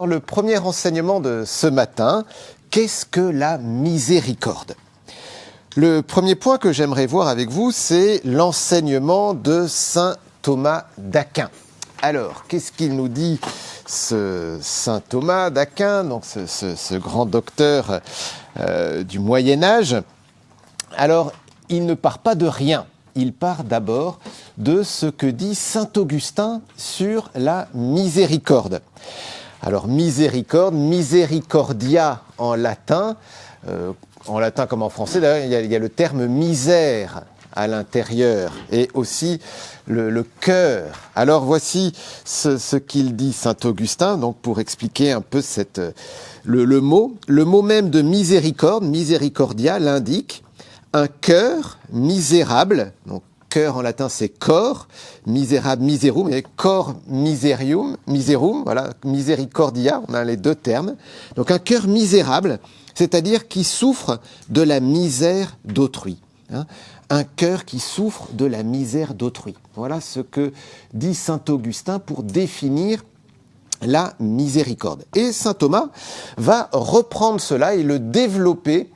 Le premier enseignement de ce matin, qu'est-ce que la miséricorde? Le premier point que j'aimerais voir avec vous, c'est l'enseignement de saint Thomas d'Aquin. Alors, qu'est-ce qu'il nous dit ce saint Thomas d'Aquin, donc ce grand docteur du Moyen-Âge? Alors, il ne part pas de rien. Il part d'abord de ce que dit saint Augustin sur la miséricorde. Alors, miséricorde, misericordia en latin comme en français, d'ailleurs, il y a le terme misère à l'intérieur et aussi le cœur. Alors, voici ce qu'il dit saint Augustin, donc pour expliquer un peu le mot. Le mot même de miséricorde, misericordia, l'indique un cœur misérable, donc cœur en latin c'est cor, misérable, miserum, et cor miserum, voilà, misericordia, on a les deux termes. Donc un cœur misérable, c'est-à-dire qui souffre de la misère d'autrui. Hein, un cœur qui souffre de la misère d'autrui. Voilà ce que dit saint Augustin pour définir la miséricorde. Et saint Thomas va reprendre cela et le développer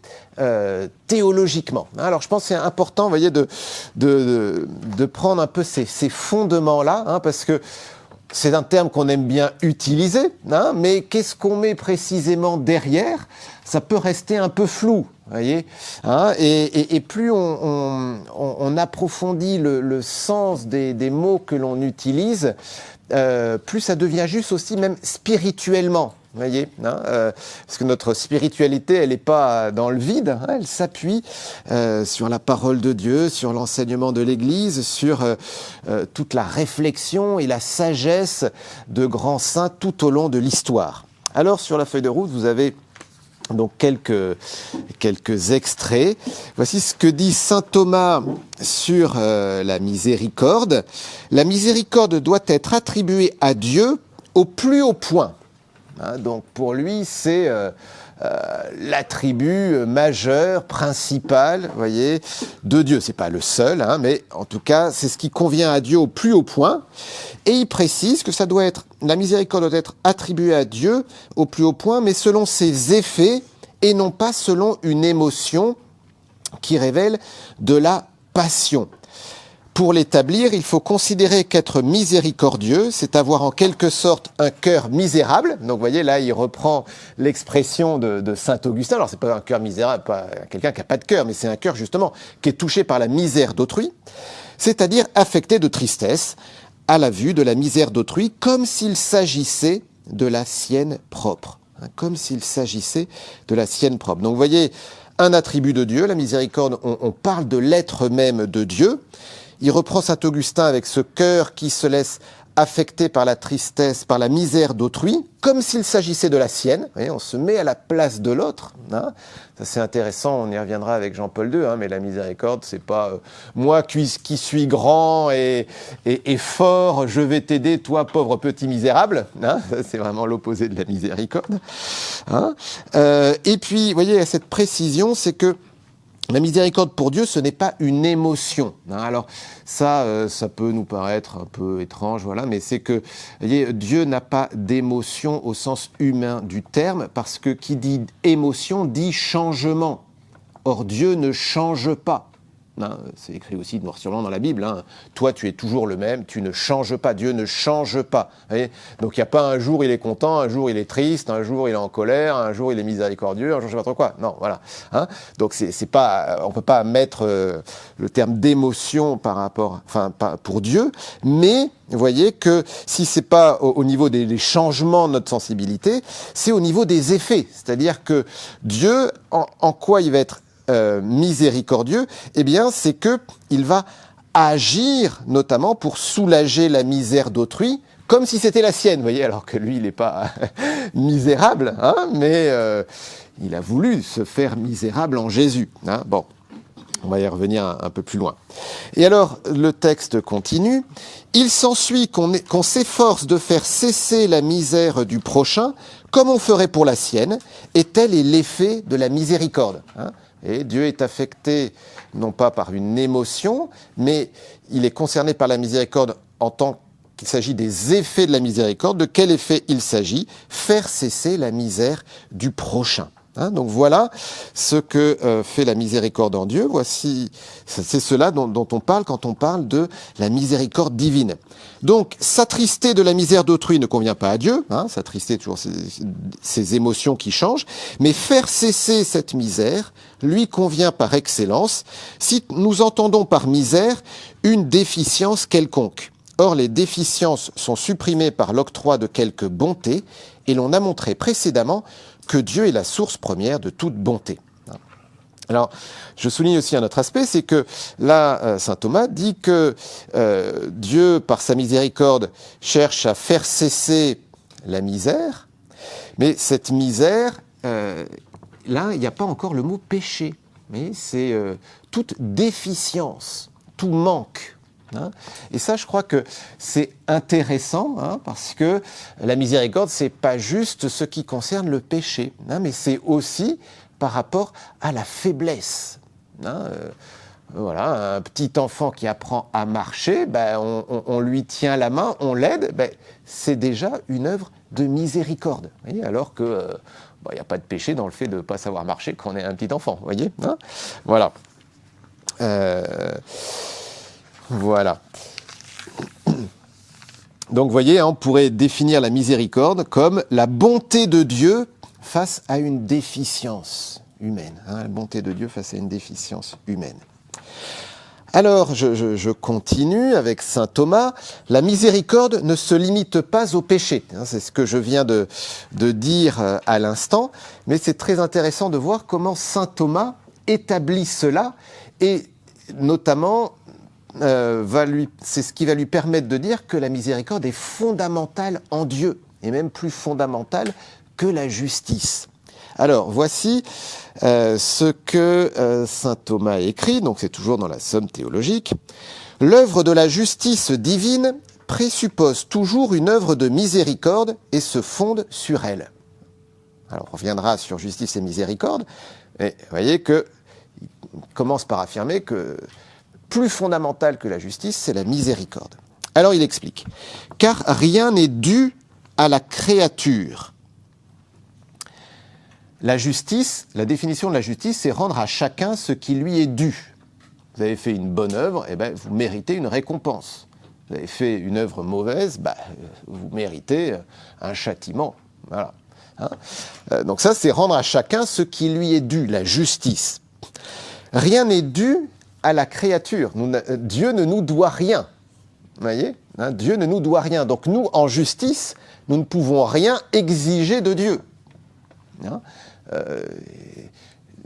théologiquement. Alors je pense que c'est important, vous voyez, de prendre un peu ces fondements-là, hein, parce que c'est un terme qu'on aime bien utiliser, hein, mais qu'est-ce qu'on met précisément derrière? Ça peut rester un peu flou, voyez, hein, et plus on approfondit le sens des mots que l'on utilise, plus ça devient juste aussi même spirituellement. Vous voyez, hein, parce que notre spiritualité, elle n'est pas dans le vide, hein, elle s'appuie sur la parole de Dieu, sur l'enseignement de l'Église, sur toute la réflexion et la sagesse de grands saints tout au long de l'histoire. Alors, sur la feuille de route, vous avez donc quelques extraits. Voici ce que dit saint Thomas sur la miséricorde. La miséricorde doit être attribuée à Dieu au plus haut point. Hein, donc pour lui, c'est l'attribut majeur, principal, voyez, de Dieu. C'est pas le seul, hein, mais en tout cas, c'est ce qui convient à Dieu au plus haut point. Et il précise que la miséricorde doit être attribuée à Dieu au plus haut point, mais selon ses effets et non pas selon une émotion qui révèle de la passion. Pour l'établir, il faut considérer qu'être miséricordieux, c'est avoir en quelque sorte un cœur misérable. Donc, vous voyez, là, il reprend l'expression de saint Augustin. Alors, c'est pas un cœur misérable, pas quelqu'un qui n'a pas de cœur, mais c'est un cœur, justement, qui est touché par la misère d'autrui, c'est-à-dire affecté de tristesse à la vue de la misère d'autrui, comme s'il s'agissait de la sienne propre. Comme s'il s'agissait de la sienne propre. Donc, vous voyez, un attribut de Dieu, la miséricorde, on parle de l'être même de Dieu. Il reprend saint Augustin avec ce cœur qui se laisse affecter par la tristesse, par la misère d'autrui, comme s'il s'agissait de la sienne. Vous voyez, on se met à la place de l'autre. Hein. Ça, c'est intéressant, on y reviendra avec Jean-Paul II, hein, mais la miséricorde, c'est pas moi qui suis grand et fort, je vais t'aider, toi, pauvre petit misérable. Hein. C'est vraiment l'opposé de la miséricorde. Hein. Et puis, vous voyez, cette précision, c'est que la miséricorde pour Dieu, ce n'est pas une émotion. Alors ça peut nous paraître un peu étrange, voilà, mais c'est que, vous voyez, Dieu n'a pas d'émotion au sens humain du terme, parce que qui dit émotion dit changement. Or Dieu ne change pas. Hein, c'est écrit aussi noir sur blanc dans la Bible. Hein. Toi, tu es toujours le même, tu ne changes pas. Dieu ne change pas. Voyez, donc il n'y a pas un jour il est content, un jour il est triste, un jour il est en colère, un jour il est miséricordieux, un jour je ne sais pas trop quoi. Non, voilà. Hein. Donc c'est pas, on peut pas mettre le terme d'émotion pour Dieu, mais vous voyez que si c'est pas au niveau des changements de notre sensibilité, c'est au niveau des effets. C'est-à-dire que Dieu, en quoi il va être miséricordieux, eh bien, c'est que il va agir notamment pour soulager la misère d'autrui, comme si c'était la sienne, vous voyez, alors que lui, il n'est pas misérable, hein, mais il a voulu se faire misérable en Jésus. Hein. Bon, on va y revenir un peu plus loin. Et alors, le texte continue. Il s'ensuit qu'on s'efforce de faire cesser la misère du prochain, comme on ferait pour la sienne, et tel est l'effet de la miséricorde. Hein. Et Dieu est affecté non pas par une émotion, mais il est concerné par la miséricorde en tant qu'il s'agit des effets de la miséricorde. De quel effet il s'agit? Faire cesser la misère du prochain. Donc voilà ce que fait la miséricorde en Dieu. Voici, c'est cela dont on parle quand on parle de la miséricorde divine. Donc s'attrister de la misère d'autrui ne convient pas à Dieu, s'attrister toujours ces émotions qui changent, mais faire cesser cette misère lui convient par excellence si nous entendons par misère une déficience quelconque. Or, les déficiences sont supprimées par l'octroi de quelque bonté, et l'on a montré précédemment que Dieu est la source première de toute bonté. Alors, je souligne aussi un autre aspect, c'est que là, saint Thomas dit que Dieu, par sa miséricorde, cherche à faire cesser la misère, mais cette misère, là, il n'y a pas encore le mot péché, mais c'est toute déficience, tout manque. Et ça, je crois que c'est intéressant, parce que la miséricorde, c'est pas juste ce qui concerne le péché, mais c'est aussi par rapport à la faiblesse. Voilà, un petit enfant qui apprend à marcher, on lui tient la main, on l'aide, c'est déjà une œuvre de miséricorde. Vous voyez, alors que il n'y a pas de péché dans le fait de ne pas savoir marcher quand on est un petit enfant. Vous voyez, voilà. Voilà. Donc, vous voyez, on pourrait définir la miséricorde comme la bonté de Dieu face à une déficience humaine. La bonté de Dieu face à une déficience humaine. Alors, je continue avec saint Thomas. La miséricorde ne se limite pas au péché. C'est ce que je viens de dire à l'instant. Mais c'est très intéressant de voir comment saint Thomas établit cela et notamment c'est ce qui va lui permettre de dire que la miséricorde est fondamentale en Dieu, et même plus fondamentale que la justice. Alors, voici ce que saint Thomas écrit, donc c'est toujours dans la Somme théologique. « L'œuvre de la justice divine présuppose toujours une œuvre de miséricorde et se fonde sur elle. » Alors, on reviendra sur justice et miséricorde, et vous voyez qu'il commence par affirmer que plus fondamental que la justice, c'est la miséricorde. Alors il explique, « Car rien n'est dû à la créature. » La justice, la définition de la justice, c'est rendre à chacun ce qui lui est dû. Vous avez fait une bonne œuvre, vous méritez une récompense. Vous avez fait une œuvre mauvaise, vous méritez un châtiment. Voilà. Donc ça, c'est rendre à chacun ce qui lui est dû, la justice. Rien n'est dû à la créature. Dieu ne nous doit rien. Vous voyez, Dieu ne nous doit rien. Donc nous, en justice, nous ne pouvons rien exiger de Dieu.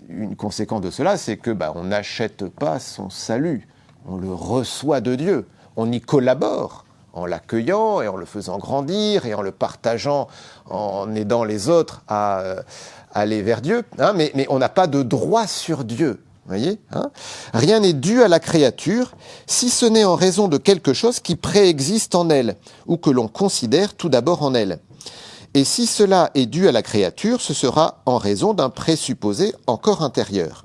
Une conséquence de cela, c'est que on n'achète pas son salut. On le reçoit de Dieu. On y collabore en l'accueillant et en le faisant grandir et en le partageant, en aidant les autres à aller vers Dieu. Mais on n'a pas de droit sur Dieu. Voyez, rien n'est dû à la créature, si ce n'est en raison de quelque chose qui préexiste en elle, ou que l'on considère tout d'abord en elle. Et si cela est dû à la créature, ce sera en raison d'un présupposé encore intérieur.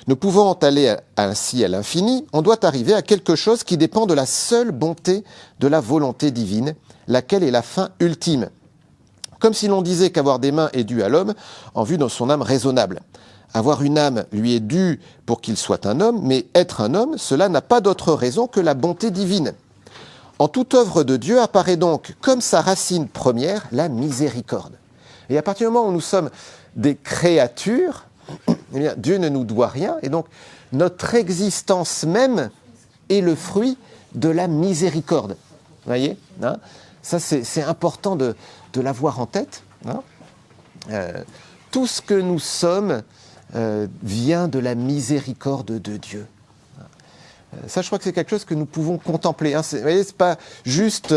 Ne pouvant aller ainsi à l'infini, on doit arriver à quelque chose qui dépend de la seule bonté de la volonté divine, laquelle est la fin ultime. Comme si l'on disait qu'avoir des mains est dû à l'homme en vue de son âme raisonnable. Avoir une âme lui est dû pour qu'il soit un homme, mais être un homme, cela n'a pas d'autre raison que la bonté divine. En toute œuvre de Dieu apparaît donc, comme sa racine première, la miséricorde. Et à partir du moment où nous sommes des créatures, eh bien, Dieu ne nous doit rien, et donc notre existence même est le fruit de la miséricorde. Vous voyez, ça c'est important de l'avoir en tête. Tout ce que nous sommes vient de la miséricorde de Dieu. Ça, je crois que c'est quelque chose que nous pouvons contempler. Vous voyez, c'est pas juste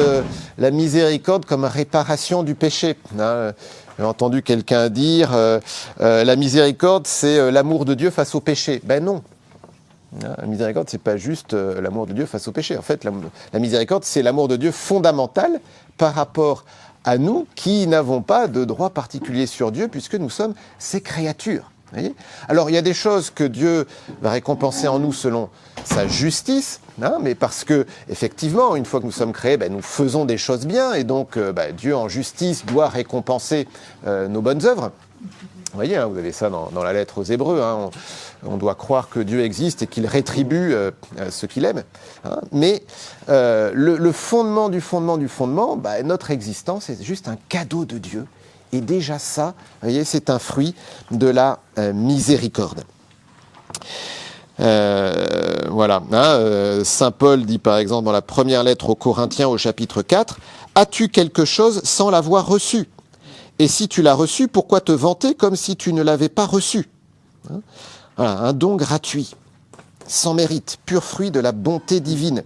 la miséricorde comme réparation du péché. J'ai entendu quelqu'un dire la miséricorde, c'est l'amour de Dieu face au péché. Ben non. La miséricorde, c'est pas juste l'amour de Dieu face au péché. En fait, la miséricorde, c'est l'amour de Dieu fondamental par rapport à nous qui n'avons pas de droit particulier sur Dieu puisque nous sommes ses créatures. Vous voyez ? Alors, il y a des choses que Dieu va récompenser en nous selon sa justice, hein, mais parce que, effectivement, une fois que nous sommes créés, nous faisons des choses bien, et donc Dieu, en justice, doit récompenser nos bonnes œuvres. Vous voyez, hein, vous avez ça dans la lettre aux Hébreux, hein, on doit croire que Dieu existe et qu'il rétribue ce qu'il aime. Hein, mais le fondement du fondement, notre existence est juste un cadeau de Dieu. Et déjà ça, vous voyez, c'est un fruit de la miséricorde. Voilà. Hein, Saint Paul dit par exemple dans la première lettre aux Corinthiens au chapitre 4, « As-tu quelque chose sans l'avoir reçu ? Et si tu l'as reçu, pourquoi te vanter comme si tu ne l'avais pas reçu ?» Hein, voilà, un don gratuit, sans mérite, pur fruit de la bonté divine.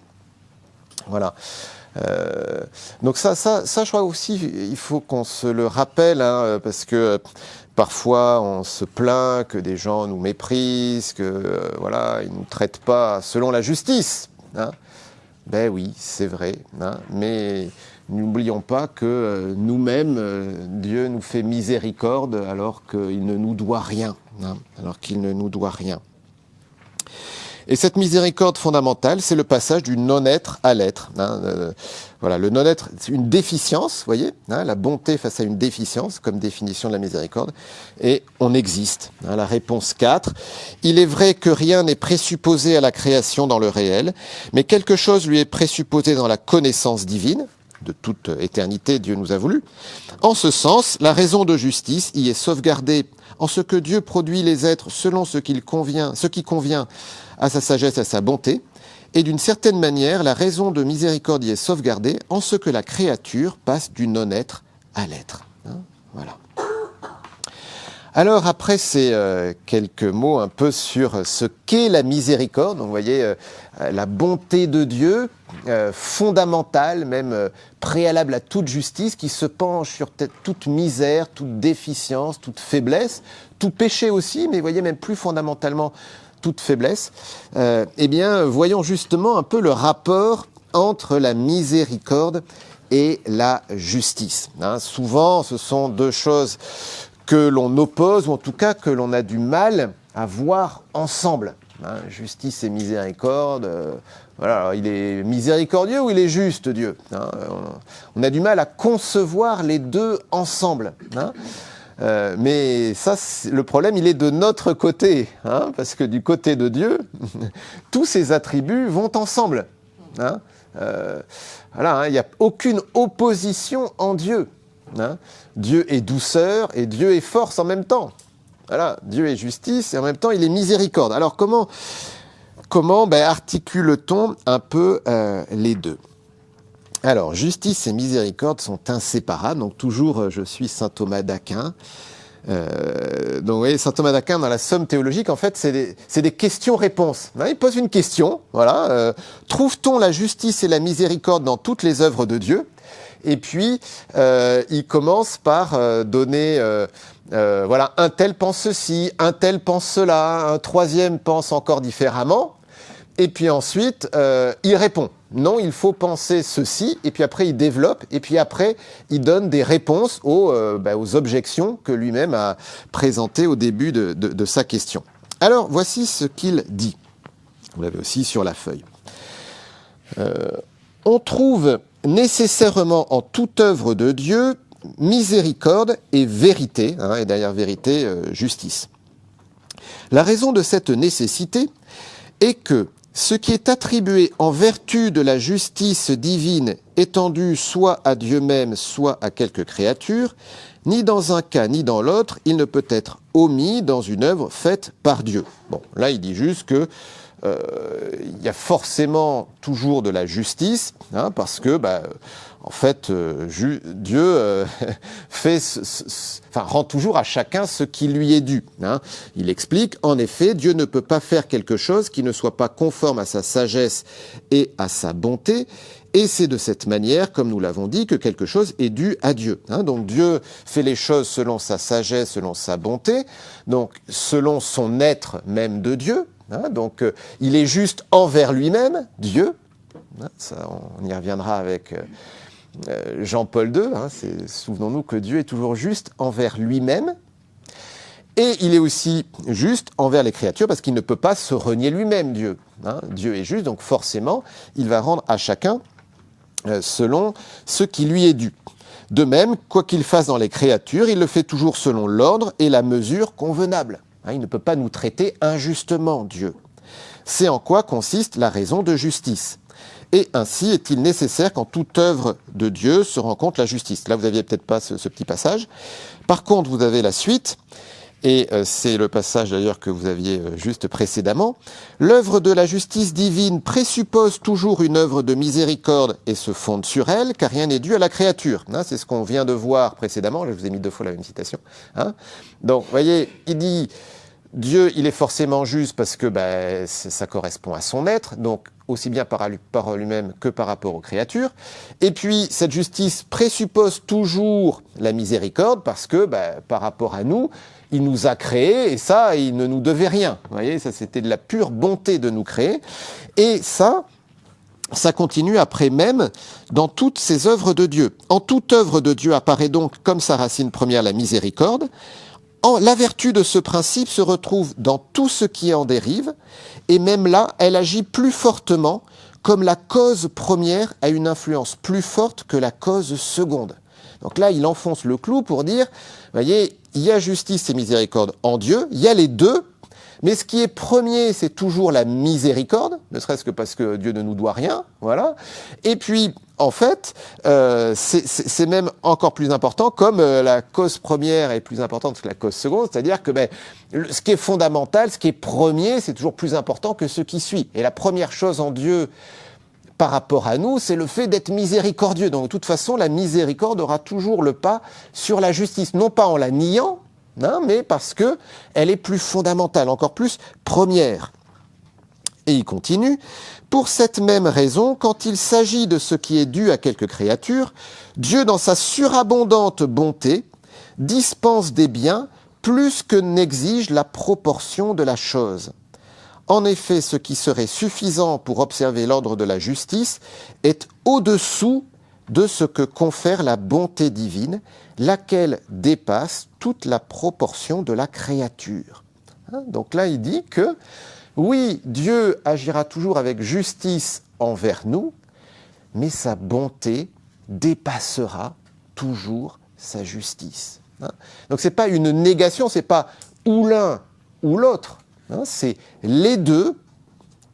Voilà. Donc ça, je crois aussi, il faut qu'on se le rappelle, hein, parce que parfois on se plaint que des gens nous méprisent, que voilà, ils nous traitent pas selon la justice. Hein. Ben oui, c'est vrai, hein, mais n'oublions pas que nous-mêmes, Dieu nous fait miséricorde alors qu'il ne nous doit rien, hein, Et cette miséricorde fondamentale, c'est le passage du non-être à l'être. Hein, voilà, le non-être, c'est une déficience, vous voyez, hein, la bonté face à une déficience, comme définition de la miséricorde, et on existe. Hein, la réponse 4, il est vrai que rien n'est présupposé à la création dans le réel, mais quelque chose lui est présupposé dans la connaissance divine. De toute éternité, Dieu nous a voulu. En ce sens, la raison de justice y est sauvegardée en ce que Dieu produit les êtres selon ce qui convient à sa sagesse et à sa bonté, et d'une certaine manière, la raison de miséricorde y est sauvegardée en ce que la créature passe du non-être à l'être. Hein, voilà. Alors après ces quelques mots un peu sur ce qu'est la miséricorde, donc vous voyez la bonté de Dieu, fondamentale, même préalable à toute justice, qui se penche sur toute misère, toute déficience, toute faiblesse, tout péché aussi, mais vous voyez même plus fondamentalement toute faiblesse, eh bien voyons justement un peu le rapport entre la miséricorde et la justice. Hein, souvent ce sont deux choses que l'on oppose, ou en tout cas que l'on a du mal à voir ensemble. Hein, justice et miséricorde, voilà, alors il est miséricordieux ou il est juste, Dieu, hein, on a du mal à concevoir les deux ensemble. Hein, mais ça, le problème, il est de notre côté, hein, parce que du côté de Dieu, tous ces attributs vont ensemble. Hein, voilà, hein, il n'y a aucune opposition en Dieu. Hein. Dieu est douceur et Dieu est force en même temps. Voilà, Dieu est justice et en même temps il est miséricorde. Alors comment articule-t-on un peu les deux ? Alors, justice et miséricorde sont inséparables. Donc toujours, je suis saint Thomas d'Aquin. Donc, vous voyez, saint Thomas d'Aquin, dans la Somme théologique, en fait, c'est des questions-réponses. Hein, il pose une question, voilà. Trouve-t-on la justice et la miséricorde dans toutes les œuvres de Dieu ? Et puis, il commence par donner, voilà, un tel pense ceci, un tel pense cela, un troisième pense encore différemment. Et puis ensuite, il répond. Non, il faut penser ceci. Et puis après, il développe. Et puis après, il donne des réponses aux objections que lui-même a présentées au début de sa question. Alors, voici ce qu'il dit. Vous l'avez aussi sur la feuille. On trouve nécessairement en toute œuvre de Dieu miséricorde et vérité, hein, et derrière vérité, justice. La raison de cette nécessité est que ce qui est attribué en vertu de la justice divine étendue soit à Dieu même, soit à quelque créature, ni dans un cas ni dans l'autre, il ne peut être omis dans une œuvre faite par Dieu. Bon, là il dit juste que il y a forcément toujours de la justice, hein, parce que, en fait, Dieu rend toujours à chacun ce qui lui est dû. Hein. Il explique, en effet, Dieu ne peut pas faire quelque chose qui ne soit pas conforme à sa sagesse et à sa bonté, et c'est de cette manière, comme nous l'avons dit, que quelque chose est dû à Dieu. Hein. Donc Dieu fait les choses selon sa sagesse, selon sa bonté, donc selon son être même de Dieu. Hein, donc, il est juste envers lui-même, Dieu. Hein, ça, on y reviendra avec Jean-Paul II. Hein, souvenons-nous que Dieu est toujours juste envers lui-même. Et il est aussi juste envers les créatures parce qu'il ne peut pas se renier lui-même, Dieu. Dieu est juste, donc forcément, il va rendre à chacun selon ce qui lui est dû. De même, quoi qu'il fasse dans les créatures, il le fait toujours selon l'ordre et la mesure convenable. Il ne peut pas nous traiter injustement, Dieu. C'est en quoi consiste la raison de justice. Et ainsi est-il nécessaire qu'en toute œuvre de Dieu se rencontre la justice. Là, vous n'aviez peut-être pas ce petit passage. Par contre, vous avez la suite. Et c'est le passage d'ailleurs que vous aviez juste précédemment. L'œuvre de la justice divine présuppose toujours une œuvre de miséricorde et se fonde sur elle, car rien n'est dû à la créature. C'est ce qu'on vient de voir précédemment. Là, je vous ai mis 2 fois la même citation. Donc, vous voyez, il dit Dieu, il est forcément juste parce que ça correspond à son être, donc aussi bien par lui-même que par rapport aux créatures. Et puis, cette justice présuppose toujours la miséricorde parce que par rapport à nous, il nous a créés et ça, il ne nous devait rien. Vous voyez, ça c'était de la pure bonté de nous créer. Et ça continue après même dans toutes ces œuvres de Dieu. En toute œuvre de Dieu apparaît donc comme sa racine première la miséricorde. La vertu de ce principe se retrouve dans tout ce qui en dérive, et même là, elle agit plus fortement, comme la cause première a une influence plus forte que la cause seconde. Donc là, il enfonce le clou pour dire, voyez, il y a justice et miséricorde en Dieu, il y a les deux, mais ce qui est premier, c'est toujours la miséricorde, ne serait-ce que parce que Dieu ne nous doit rien, voilà. Et puis, en fait, c'est même encore plus important, comme la cause première est plus importante que la cause seconde, c'est-à-dire que ce qui est fondamental, ce qui est premier, c'est toujours plus important que ce qui suit. Et la première chose en Dieu, par rapport à nous, c'est le fait d'être miséricordieux. Donc, de toute façon, la miséricorde aura toujours le pas sur la justice, non pas en la niant, mais parce que elle est plus fondamentale, encore plus première. Et il continue, pour cette même raison, quand il s'agit de ce qui est dû à quelque créature, Dieu, dans sa surabondante bonté, dispense des biens plus que n'exige la proportion de la chose. En effet, ce qui serait suffisant pour observer l'ordre de la justice est au-dessous de ce que confère la bonté divine, laquelle dépasse toute la proportion de la créature. Donc là, il dit que, oui, Dieu agira toujours avec justice envers nous, mais sa bonté dépassera toujours sa justice. Donc ce n'est pas une négation, ce n'est pas ou l'un ou l'autre. C'est les deux,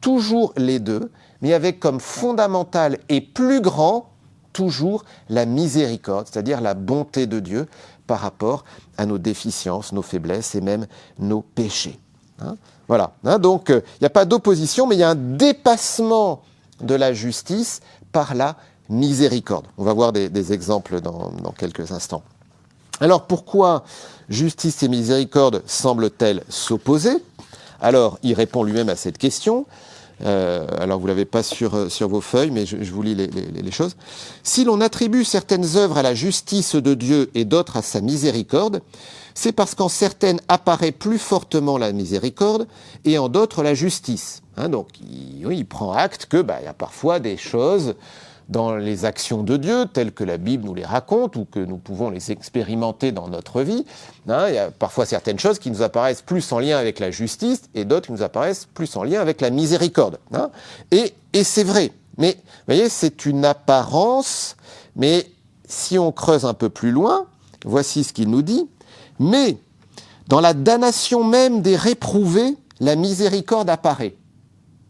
toujours les deux, mais avec comme fondamental et plus grand, toujours la miséricorde, c'est-à-dire la bonté de Dieu par rapport à nos déficiences, nos faiblesses et même nos péchés. Voilà. Donc, il n'y a pas d'opposition, mais il y a un dépassement de la justice par la miséricorde. On va voir des exemples dans quelques instants. Alors, pourquoi justice et miséricorde semblent-elles s'opposer ? Alors, il répond lui-même à cette question. Alors, vous ne l'avez pas sur vos feuilles, mais je vous lis les choses. Si l'on attribue certaines œuvres à la justice de Dieu et d'autres à sa miséricorde, c'est parce qu'en certaines apparaît plus fortement la miséricorde et en d'autres la justice. Donc, il prend acte que y a parfois des choses dans les actions de Dieu, telles que la Bible nous les raconte ou que nous pouvons les expérimenter dans notre vie. Il y a parfois certaines choses qui nous apparaissent plus en lien avec la justice et d'autres qui nous apparaissent plus en lien avec la miséricorde. Et c'est vrai. Mais, vous voyez, c'est une apparence, mais si on creuse un peu plus loin, voici ce qu'il nous dit. Mais, dans la damnation même des réprouvés, la miséricorde apparaît.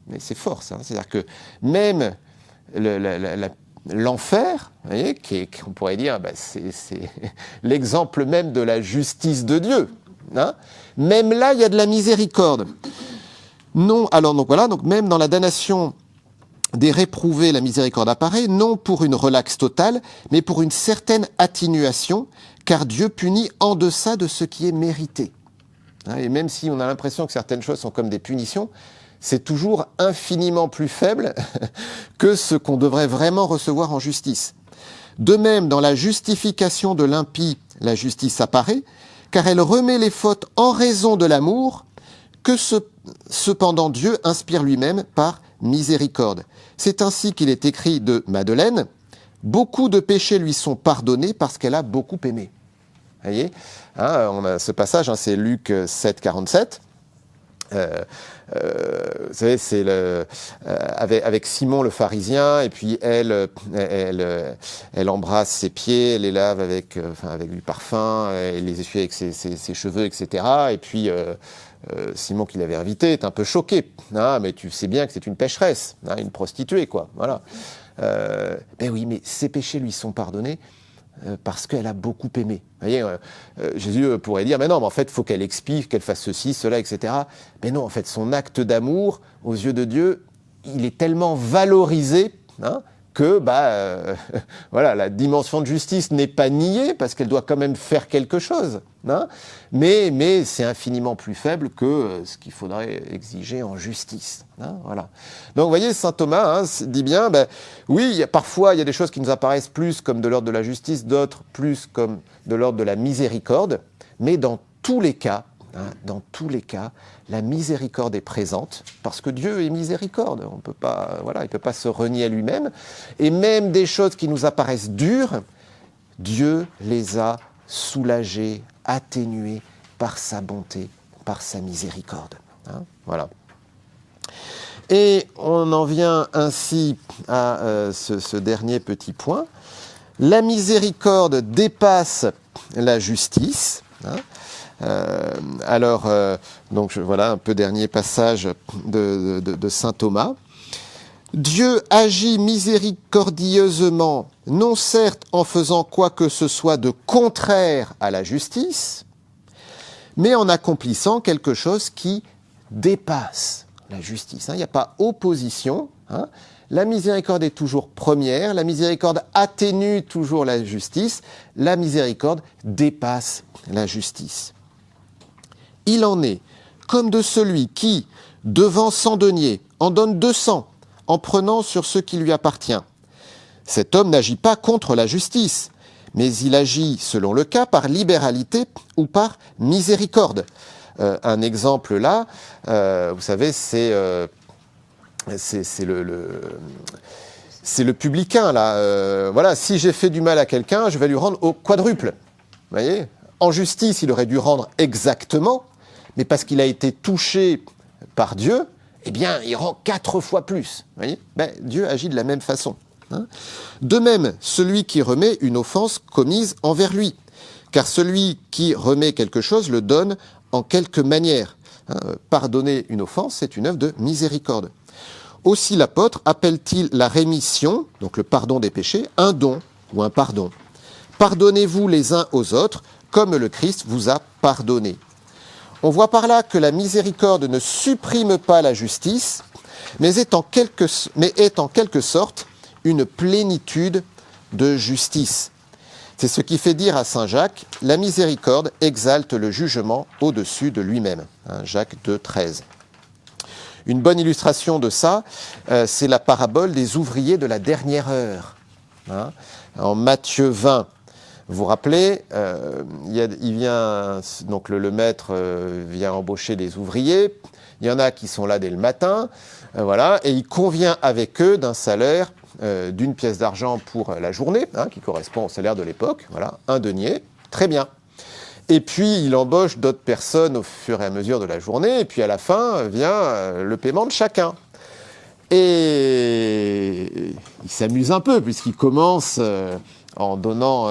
Mais c'est fort, ça. C'est-à-dire que même l'enfer, vous voyez, qu'on pourrait dire, c'est l'exemple même de la justice de Dieu. Même là, il y a de la miséricorde. Non, alors donc voilà, donc même dans la damnation des réprouvés, la miséricorde apparaît, non pour une relaxe totale, mais pour une certaine atténuation, car Dieu punit en deçà de ce qui est mérité. Et même si on a l'impression que certaines choses sont comme des punitions, c'est toujours infiniment plus faible que ce qu'on devrait vraiment recevoir en justice. De même, dans la justification de l'impie, la justice apparaît, car elle remet les fautes en raison de l'amour que cependant Dieu inspire lui-même par miséricorde. C'est ainsi qu'il est écrit de Madeleine, « Beaucoup de péchés lui sont pardonnés parce qu'elle a beaucoup aimé ». voyez, on a ce passage, c'est Luc 7, 47. Vous savez, c'est avec Simon le pharisien, et puis elle embrasse ses pieds, elle les lave avec du parfum, elle les essuie avec ses cheveux, etc. Et puis Simon qui l'avait invité est un peu choqué, mais tu sais bien que c'est une pécheresse, une prostituée, quoi. Voilà. Ben oui, mais ses péchés lui sont pardonnés. Parce qu'elle a beaucoup aimé. Vous voyez, Jésus pourrait dire, mais non, mais en fait, il faut qu'elle expie, qu'elle fasse ceci, cela, etc. Mais non, en fait, son acte d'amour, aux yeux de Dieu, il est tellement valorisé que voilà, la dimension de justice n'est pas niée, parce qu'elle doit quand même faire quelque chose. Mais c'est infiniment plus faible que ce qu'il faudrait exiger en justice. Voilà. Donc, vous voyez, saint Thomas dit bien, oui, parfois, il y a des choses qui nous apparaissent plus comme de l'ordre de la justice, d'autres plus comme de l'ordre de la miséricorde, mais dans tous les cas, la miséricorde est présente, parce que Dieu est miséricorde. Il ne peut pas se renier à lui-même. Et même des choses qui nous apparaissent dures, Dieu les a soulagées, atténuées par sa bonté, par sa miséricorde. Voilà. Et on en vient ainsi à ce dernier petit point. La miséricorde dépasse la justice. Donc voilà un peu dernier passage de saint Thomas. Dieu agit miséricordieusement, non certes en faisant quoi que ce soit de contraire à la justice, mais en accomplissant quelque chose qui dépasse la justice. Il n'y a pas opposition. La miséricorde est toujours première, la miséricorde atténue toujours la justice, la miséricorde dépasse la justice. Il en est comme de celui qui, devant 100 deniers, en donne 200, en prenant sur ce qui lui appartient. Cet homme n'agit pas contre la justice, mais il agit, selon le cas, par libéralité ou par miséricorde. Un exemple là, vous savez, c'est le publicain là. Voilà, si j'ai fait du mal à quelqu'un, je vais lui rendre au quadruple. Vous voyez ? En justice, il aurait dû rendre exactement, mais parce qu'il a été touché par Dieu, eh bien, il rend 4 fois plus. Vous voyez ? Dieu agit de la même façon. De même, celui qui remet une offense commise envers lui, car celui qui remet quelque chose le donne en quelque manière. Pardonner une offense, c'est une œuvre de miséricorde. Aussi l'apôtre appelle-t-il la rémission, donc le pardon des péchés, un don ou un pardon. Pardonnez-vous les uns aux autres, comme le Christ vous a pardonné. On voit par là que la miséricorde ne supprime pas la justice, mais est en quelque sorte une plénitude de justice. C'est ce qui fait dire à saint Jacques, la miséricorde exalte le jugement au-dessus de lui-même. Jacques 2, 13. Une bonne illustration de ça, c'est la parabole des ouvriers de la dernière heure. En Matthieu 20, vous vous rappelez, donc le maître vient embaucher des ouvriers, il y en a qui sont là dès le matin, voilà, et il convient avec eux d'un salaire d'une pièce d'argent pour la journée, qui correspond au salaire de l'époque, voilà, 1 denier, très bien. Et puis, il embauche d'autres personnes au fur et à mesure de la journée, et puis à la fin vient le paiement de chacun. Et il s'amuse un peu, puisqu'il commence en donnant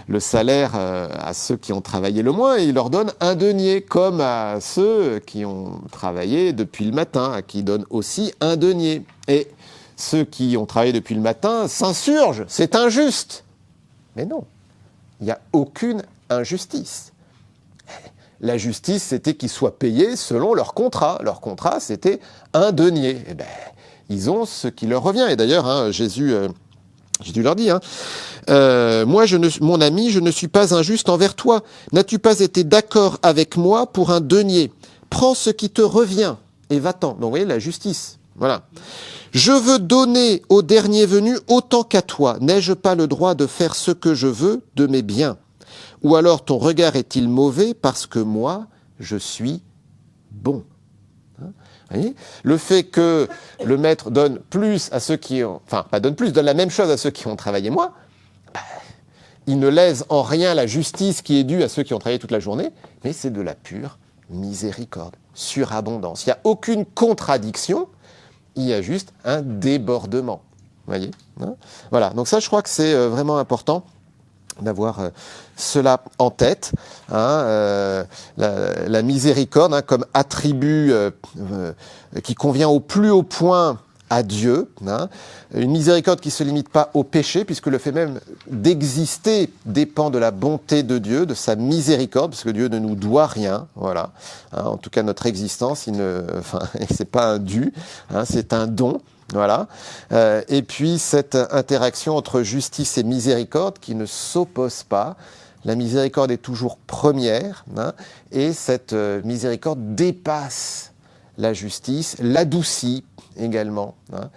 le salaire à ceux qui ont travaillé le moins, et il leur donne 1 denier, comme à ceux qui ont travaillé depuis le matin, à qui il donne aussi 1 denier. Et ceux qui ont travaillé depuis le matin s'insurgent, c'est injuste. Mais non, il n'y a aucune injustice. La justice, c'était qu'ils soient payés selon leur contrat. Leur contrat, c'était 1 denier. Ils ont ce qui leur revient. Et d'ailleurs, Jésus leur dit, moi, mon ami, je ne suis pas injuste envers toi. N'as-tu pas été d'accord avec moi pour 1 denier ? Prends ce qui te revient et va-t'en. Donc, vous voyez, la justice. Voilà. Je veux donner au dernier venu autant qu'à toi. N'ai-je pas le droit de faire ce que je veux de mes biens ? Ou alors ton regard est-il mauvais parce que moi, je suis bon ? Voyez ? Le fait que le maître donne plus à ceux qui ont... Enfin, pas donne plus, donne la même chose à ceux qui ont travaillé moins, il ne lèse en rien la justice qui est due à ceux qui ont travaillé toute la journée, mais c'est de la pure miséricorde, surabondance. Il n'y a aucune contradiction, il y a juste un débordement. Vous voyez, hein? Voilà, donc ça je crois que c'est vraiment important d'avoir cela en tête, hein, la miséricorde, hein, comme attribut qui convient au plus haut point à Dieu, hein, une miséricorde qui ne se limite pas au péché, puisque le fait même d'exister dépend de la bonté de Dieu, de sa miséricorde, parce que Dieu ne nous doit rien, voilà, hein, en tout cas notre existence, c'est pas un dû, hein, c'est un don. Voilà. Et puis cette interaction entre justice et miséricorde qui ne s'oppose pas. La miséricorde est toujours première, hein, et cette miséricorde dépasse la justice, l'adoucit également, hein,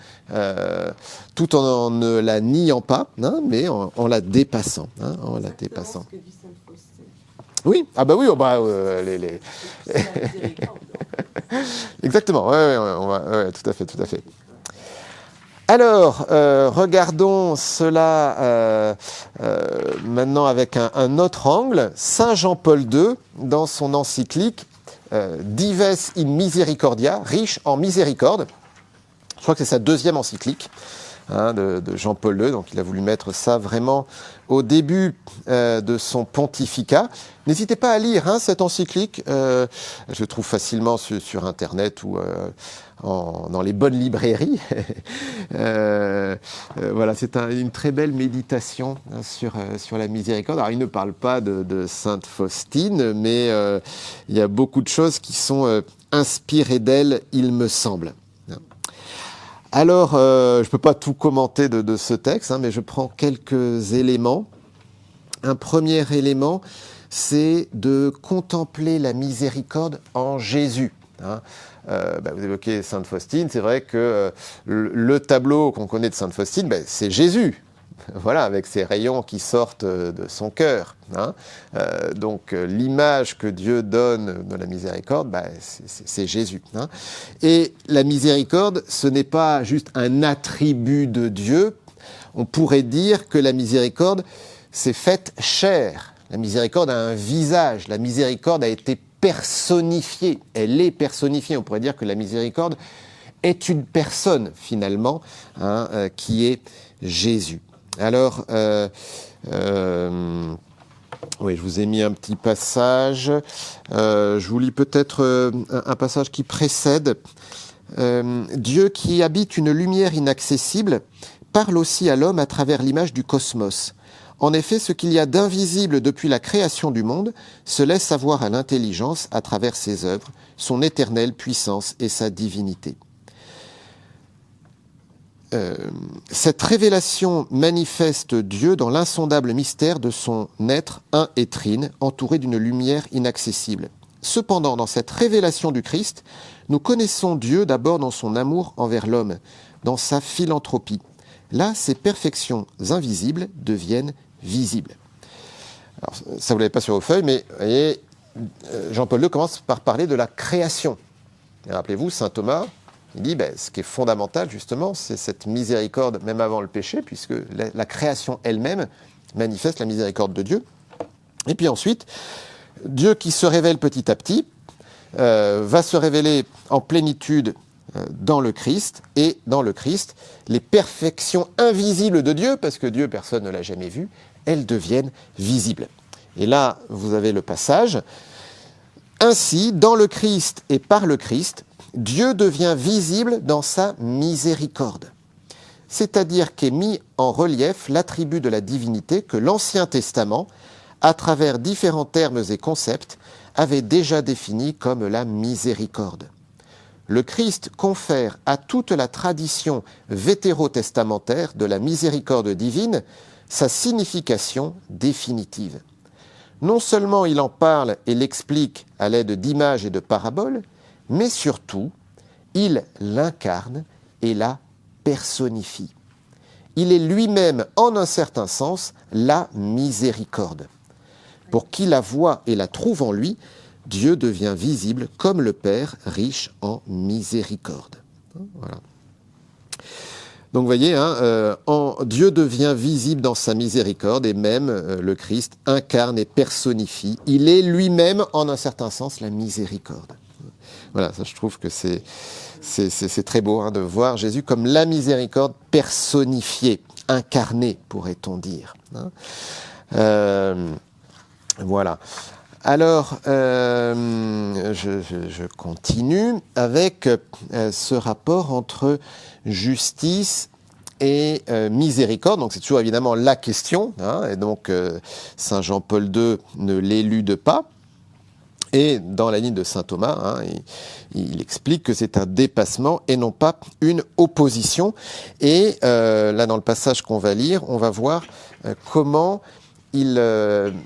tout en ne la niant pas, hein, mais en la dépassant. Hein, en la dépassant. Ce que dit Sainte Faustine. Oui, ah bah oui, Exactement, ouais, tout à fait, tout à fait. Alors, regardons cela maintenant avec un autre angle. Saint Jean-Paul II, dans son encyclique Dives in Misericordia, riche en miséricorde, je crois que c'est sa deuxième encyclique, hein, de Jean-Paul II, donc il a voulu mettre ça vraiment au début de son pontificat. N'hésitez pas à lire cette encyclique, je trouve facilement sur Internet ou dans les bonnes librairies. Voilà, c'est une très belle méditation sur la miséricorde. Alors, il ne parle pas de Sainte Faustine, mais il y a beaucoup de choses qui sont inspirées d'elle, il me semble. Alors, je ne peux pas tout commenter de ce texte, mais je prends quelques éléments. Un premier élément, c'est de contempler la miséricorde en Jésus. Vous évoquez Sainte Faustine, c'est vrai que le tableau qu'on connaît de Sainte Faustine, c'est Jésus. Voilà, avec ses rayons qui sortent de son cœur. Donc l'image que Dieu donne de la miséricorde, c'est Jésus. Et la miséricorde, ce n'est pas juste un attribut de Dieu. On pourrait dire que la miséricorde s'est faite chair. La miséricorde a un visage. La miséricorde a été personnifiée. Elle est personnifiée. On pourrait dire que la miséricorde est une personne, finalement, qui est Jésus. Alors, oui, je vous ai mis un petit passage. Je vous lis peut-être un passage qui précède. Dieu qui habite une lumière inaccessible parle aussi à l'homme à travers l'image du cosmos. En effet, ce qu'il y a d'invisible depuis la création du monde se laisse savoir à l'intelligence à travers ses œuvres, son éternelle puissance et sa divinité. Cette révélation manifeste Dieu dans l'insondable mystère de son être un et trine, entouré d'une lumière inaccessible. Cependant, dans cette révélation du Christ, nous connaissons Dieu d'abord dans son amour envers l'homme, dans sa philanthropie. Là, ces perfections invisibles deviennent visibles. Alors, ça, vous ne l'avez pas sur vos feuilles, mais vous voyez, Jean-Paul II commence par parler de la création. Et rappelez-vous, saint Thomas, il dit, ce qui est fondamental, justement, c'est cette miséricorde, même avant le péché, puisque la création elle-même manifeste la miséricorde de Dieu. Et puis ensuite, Dieu qui se révèle petit à petit, va se révéler en plénitude dans le Christ, et dans le Christ, les perfections invisibles de Dieu, parce que Dieu, personne ne l'a jamais vu, elles deviennent visibles. Et là, vous avez le passage. Ainsi, dans le Christ et par le Christ, Dieu devient visible dans sa miséricorde. C'est-à-dire qu'est mis en relief l'attribut de la divinité que l'Ancien Testament, à travers différents termes et concepts, avait déjà défini comme la miséricorde. Le Christ confère à toute la tradition vétérotestamentaire de la miséricorde divine sa signification définitive. Non seulement il en parle et l'explique à l'aide d'images et de paraboles, mais surtout, il l'incarne et la personnifie. Il est lui-même, en un certain sens, la miséricorde. Pour qui la voit et la trouve en lui, Dieu devient visible comme le Père riche en miséricorde. Voilà. Donc vous voyez, Dieu devient visible dans sa miséricorde et même le Christ incarne et personnifie. Il est lui-même, en un certain sens, la miséricorde. Voilà, ça je trouve que c'est très beau de voir Jésus comme la miséricorde personnifiée, incarnée, pourrait-on dire. Voilà. Alors, je continue avec ce rapport entre justice et miséricorde. Donc c'est toujours évidemment la question, et donc Saint Jean-Paul II ne l'élude pas. Et dans la ligne de saint Thomas, il explique que c'est un dépassement et non pas une opposition. Et là, dans le passage qu'on va lire, on va voir comment il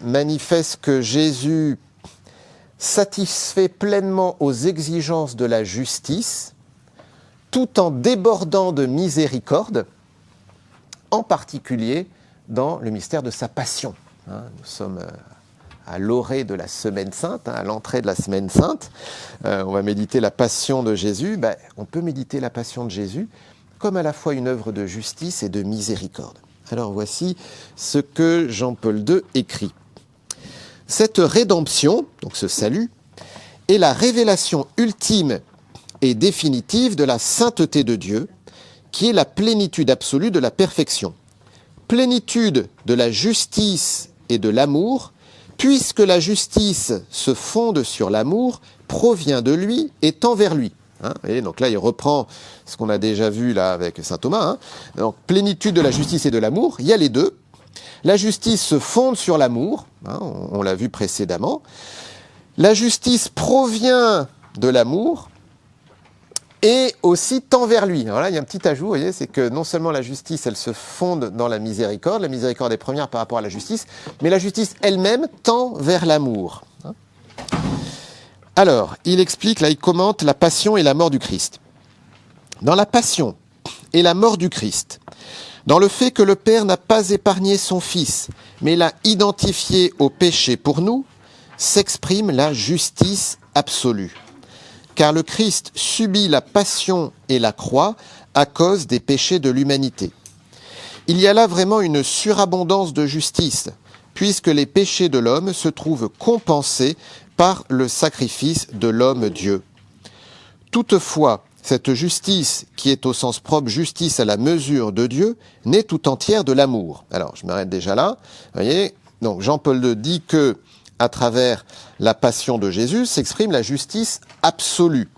manifeste que Jésus satisfait pleinement aux exigences de la justice, tout en débordant de miséricorde, en particulier dans le mystère de sa passion. Nous sommes à l'orée de la Semaine Sainte, à l'entrée de la Semaine Sainte. On va méditer la passion de Jésus. On peut méditer la passion de Jésus comme à la fois une œuvre de justice et de miséricorde. Alors voici ce que Jean-Paul II écrit. Cette rédemption, donc ce salut, est la révélation ultime et définitive de la sainteté de Dieu, qui est la plénitude absolue de la perfection. Plénitude de la justice et de l'amour, puisque la justice se fonde sur l'amour, provient de lui et tend vers lui. Et donc là, il reprend ce qu'on a déjà vu là avec saint Thomas. Donc, plénitude de la justice et de l'amour, il y a les deux. La justice se fonde sur l'amour, on l'a vu précédemment. La justice provient de l'amour et aussi tend vers lui. Alors là, il y a un petit ajout, vous voyez, c'est que non seulement la justice, elle se fonde dans la miséricorde est première par rapport à la justice, mais la justice elle-même tend vers l'amour. Alors, il explique, là, il commente la passion et la mort du Christ. Dans la passion et la mort du Christ, dans le fait que le Père n'a pas épargné son Fils, mais l'a identifié au péché pour nous, s'exprime la justice absolue. Car le Christ subit la passion et la croix à cause des péchés de l'humanité. Il y a là vraiment une surabondance de justice, puisque les péchés de l'homme se trouvent compensés par le sacrifice de l'homme-Dieu. Toutefois, cette justice, qui est au sens propre justice à la mesure de Dieu, naît tout entière de l'amour. Alors, je m'arrête déjà là. Vous voyez, donc Jean-Paul II dit que, à travers la passion de Jésus, s'exprime la justice absolue.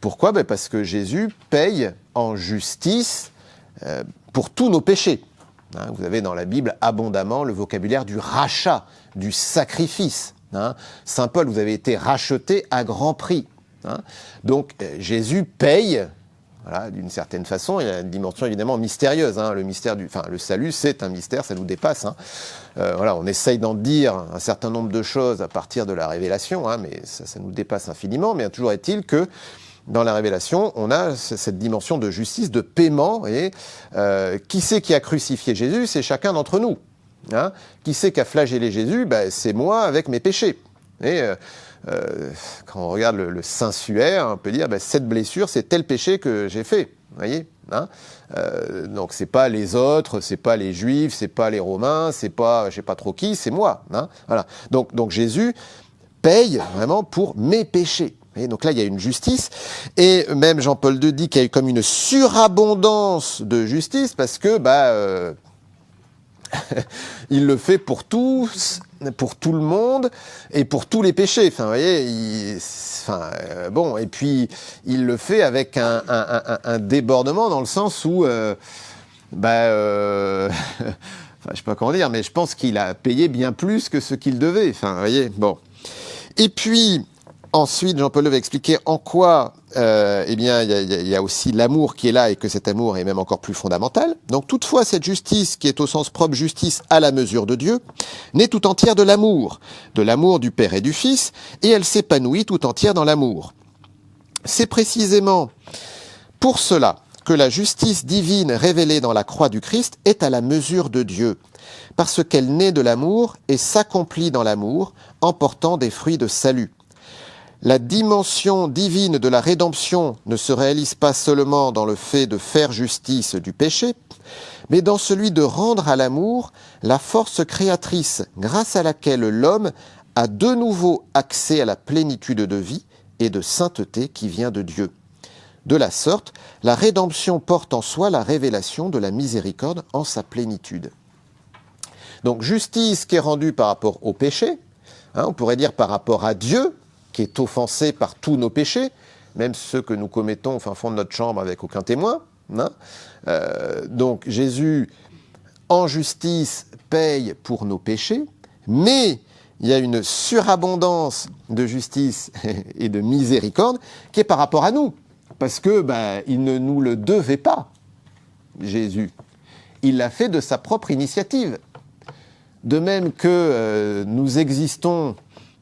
Pourquoi ? Parce que Jésus paye en justice pour tous nos péchés. Vous avez dans la Bible abondamment le vocabulaire du rachat, du sacrifice. Saint Paul, vous avez été racheté à grand prix. Donc Jésus paye, voilà, d'une certaine façon. Il y a une dimension évidemment mystérieuse. Le mystère le salut, c'est un mystère, ça nous dépasse. On essaye d'en dire un certain nombre de choses à partir de la révélation, mais ça nous dépasse infiniment. Mais toujours est-il que dans la révélation, on a cette dimension de justice, de paiement. Et qui c'est qui a crucifié Jésus ? C'est chacun d'entre nous. Qui c'est qui a flagellé Jésus ? C'est moi avec mes péchés. Et quand on regarde le Saint-Suaire, on peut dire cette blessure, c'est tel péché que j'ai fait. Vous voyez, donc c'est pas les autres, c'est pas les Juifs, c'est pas les Romains, c'est pas je sais pas trop qui, c'est moi. Voilà. Donc Jésus paye vraiment pour mes péchés. Et donc là, il y a une justice. Et même Jean-Paul II dit qu'il y a eu comme une surabondance de justice parce que il le fait pour tous, pour tout le monde et pour tous les péchés. Vous voyez, et puis il le fait avec un débordement dans le sens où, je sais pas comment dire, mais je pense qu'il a payé bien plus que ce qu'il devait. Vous voyez, bon. Et puis ensuite, Jean-Paul II va expliquer en quoi, il y a aussi l'amour qui est là et que cet amour est même encore plus fondamental. Donc, toutefois, cette justice, qui est au sens propre justice à la mesure de Dieu, naît tout entière de l'amour du Père et du Fils, et elle s'épanouit tout entière dans l'amour. C'est précisément pour cela que la justice divine révélée dans la croix du Christ est à la mesure de Dieu, parce qu'elle naît de l'amour et s'accomplit dans l'amour en portant des fruits de salut. la dimension divine de la rédemption ne se réalise pas seulement dans le fait de faire justice du péché, mais dans celui de rendre à l'amour la force créatrice grâce à laquelle l'homme a de nouveau accès à la plénitude de vie et de sainteté qui vient de Dieu. De la sorte, la rédemption porte en soi la révélation de la miséricorde en sa plénitude. Donc justice qui est rendue par rapport au péché, on pourrait dire par rapport à Dieu, qui est offensé par tous nos péchés, même ceux que nous commettons au fin fond de notre chambre avec aucun témoin. Donc Jésus, en justice, paye pour nos péchés, mais il y a une surabondance de justice et de miséricorde qui est par rapport à nous, parce que il ne nous le devait pas, Jésus. Il l'a fait de sa propre initiative. De même que nous existons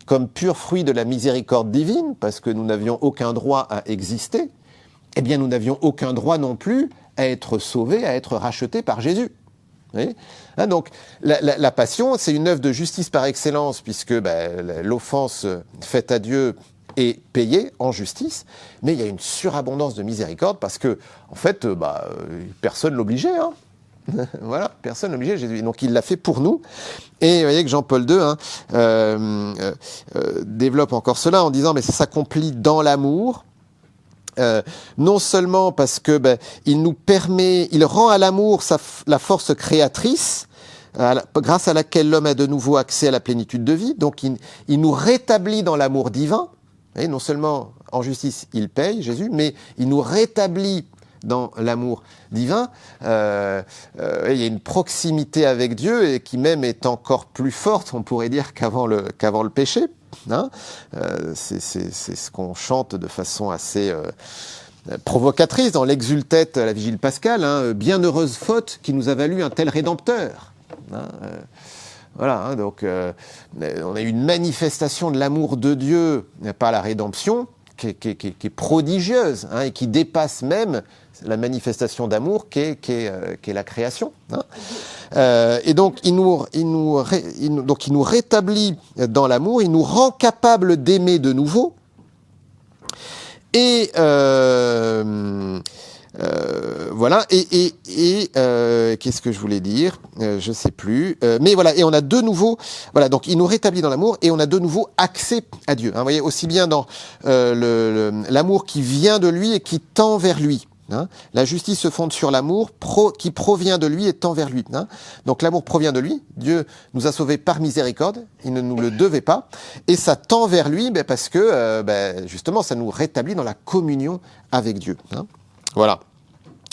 comme pur fruit de la miséricorde divine, parce que nous n'avions aucun droit à exister, eh bien nous n'avions aucun droit non plus à être sauvés, à être rachetés par Jésus. Vous voyez ? Donc la passion, c'est une œuvre de justice par excellence, puisque l'offense faite à Dieu est payée en justice, mais il y a une surabondance de miséricorde, parce que, en fait, personne ne l'obligeait, Voilà, personne n'est obligé, Jésus. Donc il l'a fait pour nous. Et vous voyez que Jean-Paul II développe encore cela en disant, mais ça s'accomplit dans l'amour, non seulement parce que il nous permet, il rend à l'amour la force créatrice, grâce à laquelle l'homme a de nouveau accès à la plénitude de vie. Donc il nous rétablit dans l'amour divin. Et non seulement en justice il paye, Jésus, mais il nous rétablit dans l'amour divin. Il y a une proximité avec Dieu et qui même est encore plus forte, on pourrait dire, qu'avant le péché. C'est ce qu'on chante de façon assez provocatrice dans l'exultète à la vigile pascale. Bienheureuse faute qui nous a valu un tel rédempteur. Voilà, donc on a eu une manifestation de l'amour de Dieu par la rédemption qui est prodigieuse et qui dépasse même la manifestation d'amour qu'est la création. Et donc il nous rétablit dans l'amour, il nous rend capable d'aimer de nouveau. Et voilà. Et qu'est-ce que je voulais dire ? Je sais plus. Mais voilà. Et on a de nouveau. Voilà. Donc il nous rétablit dans l'amour et on a de nouveau accès à Dieu. Vous voyez, aussi bien dans l'amour qui vient de lui et qui tend vers lui. La justice se fonde sur l'amour qui provient de lui et tend vers lui. Donc l'amour provient de lui. Dieu nous a sauvés par miséricorde. Il ne nous le devait pas. Et ça tend vers lui parce que justement ça nous rétablit dans la communion avec Dieu. Voilà.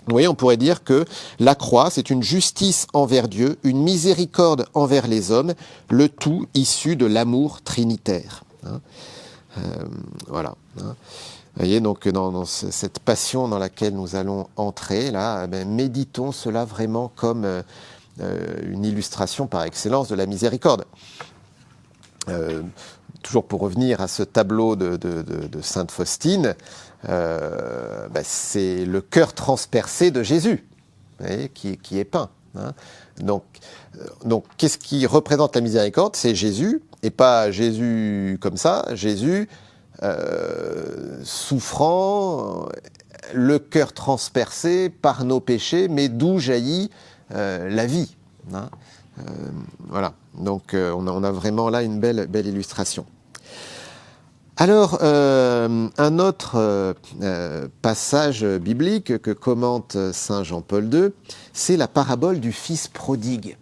Vous voyez, on pourrait dire que la croix, c'est une justice envers Dieu, une miséricorde envers les hommes, le tout issu de l'amour trinitaire. Voilà. Vous voyez, donc dans cette passion dans laquelle nous allons entrer, là, méditons cela vraiment comme une illustration par excellence de la miséricorde. Toujours pour revenir à ce tableau de Sainte Faustine, c'est le cœur transpercé de Jésus, vous voyez, qui est peint. Donc, qu'est-ce qui représente la miséricorde ? C'est Jésus, et pas Jésus comme ça, Jésus souffrant, le cœur transpercé par nos péchés, mais d'où jaillit la vie. Voilà, donc on a vraiment là une belle illustration. Alors, un autre passage biblique que commente saint Jean-Paul II, c'est la parabole du fils prodigue.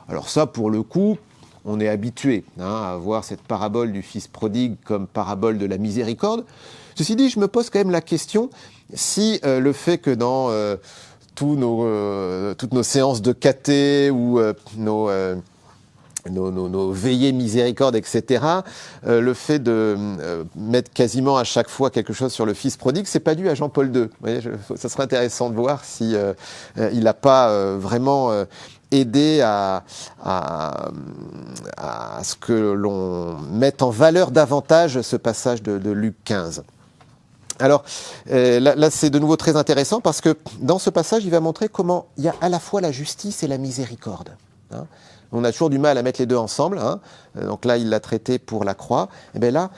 Alors ça, pour le coup, on est habitué à voir cette parabole du fils prodigue comme parabole de la miséricorde. Ceci dit, je me pose quand même la question si le fait que dans toutes nos séances de caté ou nos veillées miséricorde, etc., le fait de mettre quasiment à chaque fois quelque chose sur le fils prodigue, c'est pas dû à Jean-Paul II. Vous voyez, ça serait intéressant de voir si il n'a pas vraiment aidé à ce que l'on mette en valeur davantage ce passage de Luc 15. Alors, là, c'est de nouveau très intéressant parce que dans ce passage, il va montrer comment il y a à la fois la justice et la miséricorde. On a toujours du mal à mettre les deux ensemble, hein. Donc là, il l'a traité pour la croix. Et bien là,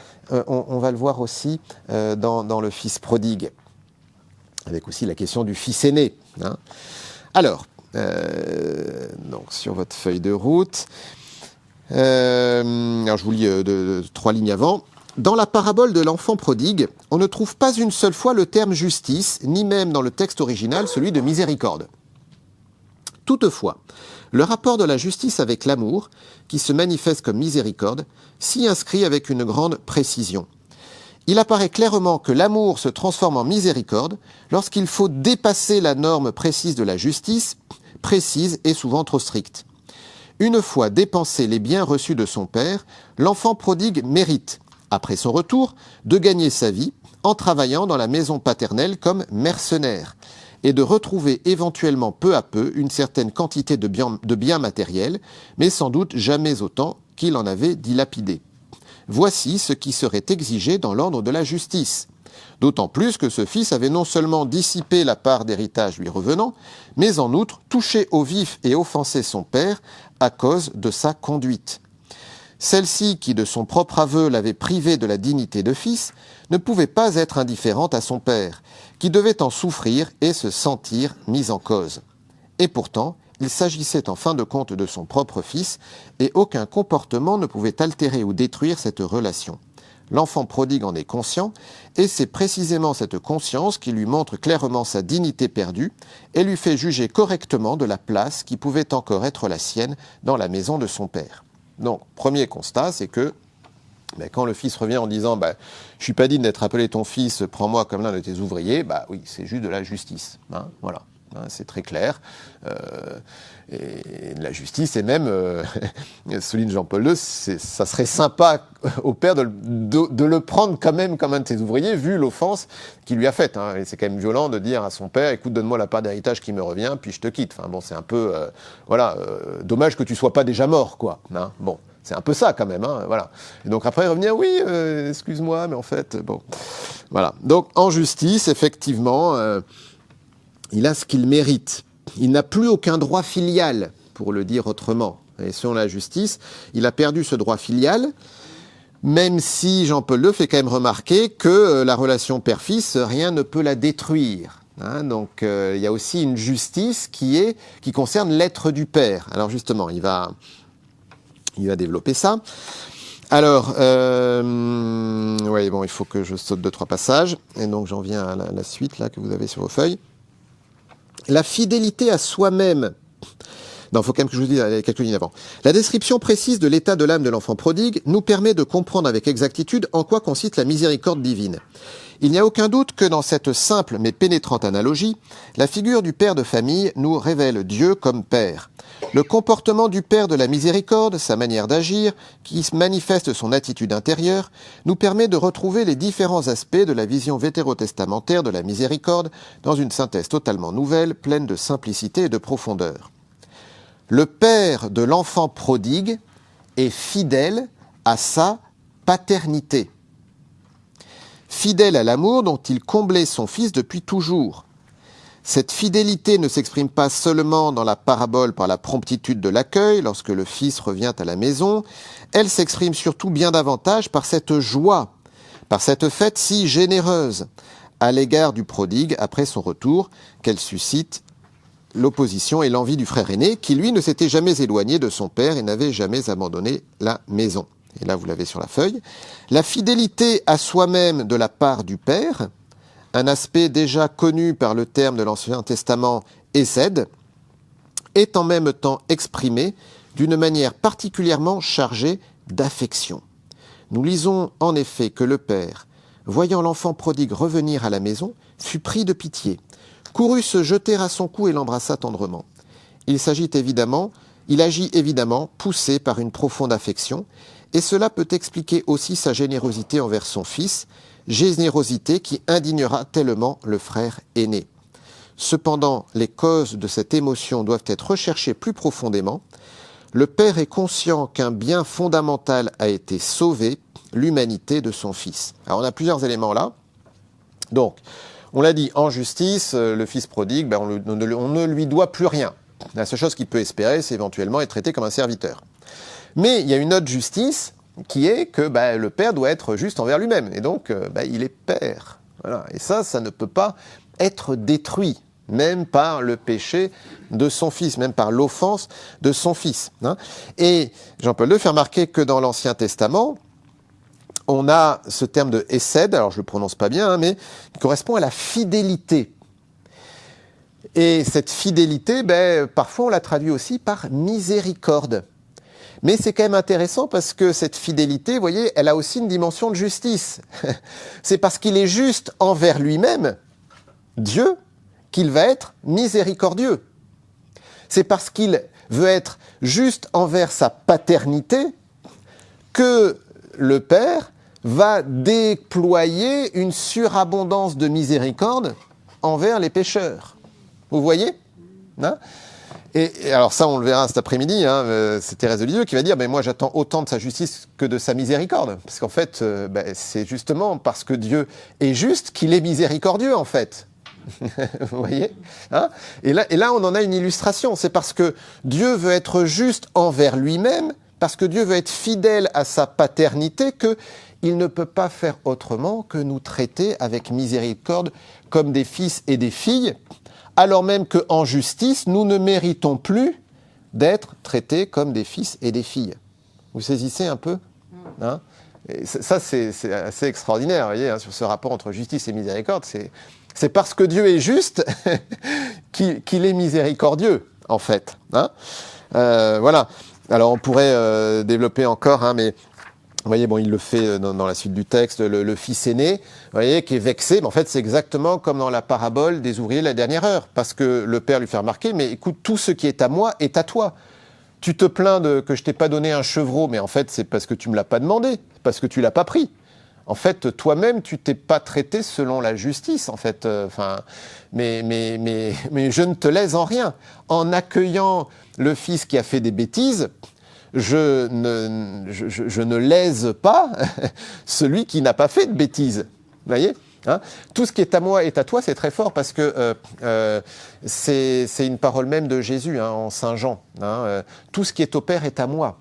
on va le voir aussi dans le fils prodigue, avec aussi la question du fils aîné, hein. Alors, donc sur votre feuille de route, alors je vous lis 3 lignes avant. Dans la parabole de l'enfant prodigue, on ne trouve pas une seule fois le terme justice, ni même dans le texte original celui de miséricorde. Toutefois, le rapport de la justice avec l'amour, qui se manifeste comme miséricorde, s'y inscrit avec une grande précision. Il apparaît clairement que l'amour se transforme en miséricorde lorsqu'il faut dépasser la norme précise de la justice, précise et souvent trop stricte. Une fois dépensés les biens reçus de son père, l'enfant prodigue mérite, après son retour, de gagner sa vie en travaillant dans la maison paternelle comme mercenaire et de retrouver éventuellement peu à peu une certaine quantité de biens matériels, mais sans doute jamais autant qu'il en avait dilapidé. Voici ce qui serait exigé dans l'ordre de la justice. D'autant plus que ce fils avait non seulement dissipé la part d'héritage lui revenant, mais en outre touché au vif et offensé son père à cause de sa conduite. Celle-ci, qui de son propre aveu l'avait privé de la dignité de fils, ne pouvait pas être indifférente à son père, qui devait en souffrir et se sentir mis en cause. Et pourtant, il s'agissait en fin de compte de son propre fils, et aucun comportement ne pouvait altérer ou détruire cette relation. L'enfant prodigue en est conscient, et c'est précisément cette conscience qui lui montre clairement sa dignité perdue et lui fait juger correctement de la place qui pouvait encore être la sienne dans la maison de son père. Donc, premier constat, c'est que quand le fils revient en disant « je ne suis pas digne d'être appelé ton fils, prends-moi comme l'un de tes ouvriers », oui, c'est juste de la justice, hein, voilà. C'est très clair. Et la justice, et même, souligne Jean-Paul II, ça serait sympa au père de le prendre quand même comme un de ses ouvriers, vu l'offense qu'il lui a faite, hein. Et c'est quand même violent de dire à son père, écoute, donne-moi la part d'héritage qui me revient, puis je te quitte. Enfin bon, c'est un peu, dommage que tu sois pas déjà mort, quoi, hein. Bon. C'est un peu ça quand même, hein, voilà. Et donc après revenir, oui, excuse-moi, mais en fait, bon, voilà. Donc en justice, effectivement, il a ce qu'il mérite. Il n'a plus aucun droit filial, pour le dire autrement. Et selon la justice, il a perdu ce droit filial, même si Jean-Paul II fait quand même remarquer que la relation père-fils, rien ne peut la détruire. Hein, donc il y a aussi une justice qui concerne l'être du père. Alors justement, il va développer ça. Alors, il faut que je saute 2-3 passages. Et donc, j'en viens à la suite là que vous avez sur vos feuilles. La fidélité à soi-même. Non, il faut quand même que je vous dise quelques lignes avant. La description précise de l'état de l'âme de l'enfant prodigue nous permet de comprendre avec exactitude en quoi consiste la miséricorde divine. Il n'y a aucun doute que dans cette simple mais pénétrante analogie, la figure du père de famille nous révèle Dieu comme père. Le comportement du père de la miséricorde, sa manière d'agir, qui manifeste son attitude intérieure, nous permet de retrouver les différents aspects de la vision vétérotestamentaire de la miséricorde dans une synthèse totalement nouvelle, pleine de simplicité et de profondeur. Le père de l'enfant prodigue est fidèle à sa paternité. Fidèle à l'amour dont il comblait son fils depuis toujours. Cette fidélité ne s'exprime pas seulement dans la parabole par la promptitude de l'accueil lorsque le fils revient à la maison, elle s'exprime surtout bien davantage par cette joie, par cette fête si généreuse à l'égard du prodigue après son retour qu'elle suscite l'opposition et l'envie du frère aîné qui lui ne s'était jamais éloigné de son père et n'avait jamais abandonné la maison. Et là, vous l'avez sur la feuille. La fidélité à soi-même de la part du Père, un aspect déjà connu par le terme de l'Ancien Testament « Hésed », est en même temps exprimé d'une manière particulièrement chargée d'affection. Nous lisons en effet que le Père, voyant l'enfant prodigue revenir à la maison, fut pris de pitié, courut se jeter à son cou et l'embrassa tendrement. Il agit évidemment poussé par une profonde affection, et cela peut expliquer aussi sa générosité envers son fils, générosité qui indignera tellement le frère aîné. Cependant, les causes de cette émotion doivent être recherchées plus profondément. Le père est conscient qu'un bien fondamental a été sauvé, l'humanité de son fils. Alors on a plusieurs éléments là. Donc, on l'a dit, en justice, le fils prodigue, on ne lui doit plus rien. La seule chose qu'il peut espérer, c'est éventuellement être traité comme un serviteur. Mais il y a une autre justice qui est que le père doit être juste envers lui-même. Et donc, il est père. Voilà. Et ça ne peut pas être détruit, même par le péché de son fils, même par l'offense de son fils. Hein. Et Jean-Paul II fait remarquer que dans l'Ancien Testament, on a ce terme de hesed, alors je le prononce pas bien, mais qui correspond à la fidélité. Et cette fidélité, parfois on la traduit aussi par miséricorde. Mais c'est quand même intéressant parce que cette fidélité, vous voyez, elle a aussi une dimension de justice. C'est parce qu'il est juste envers lui-même, Dieu, qu'il va être miséricordieux. C'est parce qu'il veut être juste envers sa paternité que le Père va déployer une surabondance de miséricorde envers les pécheurs. Vous voyez, hein? Et alors ça, on le verra cet après-midi, c'est Thérèse de Lisieux qui va dire « moi j'attends autant de sa justice que de sa miséricorde ». Parce qu'en fait, c'est justement parce que Dieu est juste qu'il est miséricordieux, en fait. Vous voyez, hein? Et là, on en a une illustration. C'est parce que Dieu veut être juste envers lui-même, parce que Dieu veut être fidèle à sa paternité, qu'il ne peut pas faire autrement que nous traiter avec miséricorde comme des fils et des filles, alors même qu'en justice, nous ne méritons plus d'être traités comme des fils et des filles. Vous saisissez un peu, hein? Et ça, c'est assez extraordinaire, vous voyez, hein, sur ce rapport entre justice et miséricorde. C'est parce que Dieu est juste qu'il est miséricordieux, en fait. Hein, voilà. Alors, on pourrait développer encore, hein, mais vous voyez, il le fait dans la suite du texte, le fils aîné, vous voyez, qui est vexé. Mais en fait, c'est exactement comme dans la parabole des ouvriers de la dernière heure. Parce que le père lui fait remarquer, mais écoute, tout ce qui est à moi est à toi. Tu te plains que je t'ai pas donné un chevreau, mais en fait, c'est parce que tu me l'as pas demandé, parce que tu l'as pas pris. En fait, toi-même, tu t'es pas traité selon la justice, en fait. Mais je ne te lèse en rien. En accueillant le fils qui a fait des bêtises, je ne lèse pas celui qui n'a pas fait de bêtises. Vous voyez, hein? Tout ce qui est à moi est à toi, c'est très fort parce que c'est une parole même de Jésus, hein, en Saint Jean. Hein, tout ce qui est au Père est à moi.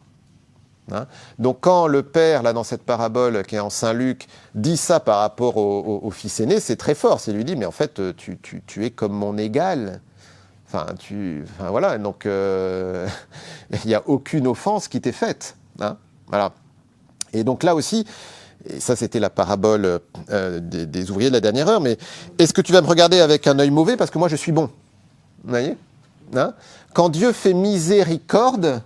Hein? Donc quand le Père, là dans cette parabole qui est en Saint Luc, dit ça par rapport au fils aîné, c'est très fort. C'est lui dit, mais en fait, tu es comme mon égal. Voilà, donc il n'y a aucune offense qui t'est faite. Hein, voilà. Et donc là aussi, et ça c'était la parabole des ouvriers de la dernière heure, mais est-ce que tu vas me regarder avec un œil mauvais parce que moi je suis bon? Vous voyez, hein? Quand Dieu fait miséricorde,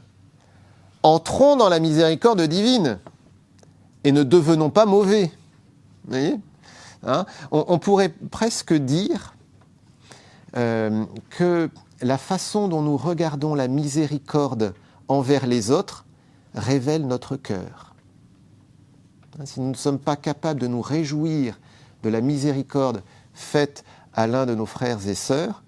entrons dans la miséricorde divine et ne devenons pas mauvais. Vous voyez, hein? On pourrait presque dire que la façon dont nous regardons la miséricorde envers les autres révèle notre cœur. Si nous ne sommes pas capables de nous réjouir de la miséricorde faite à l'un de nos frères et sœurs,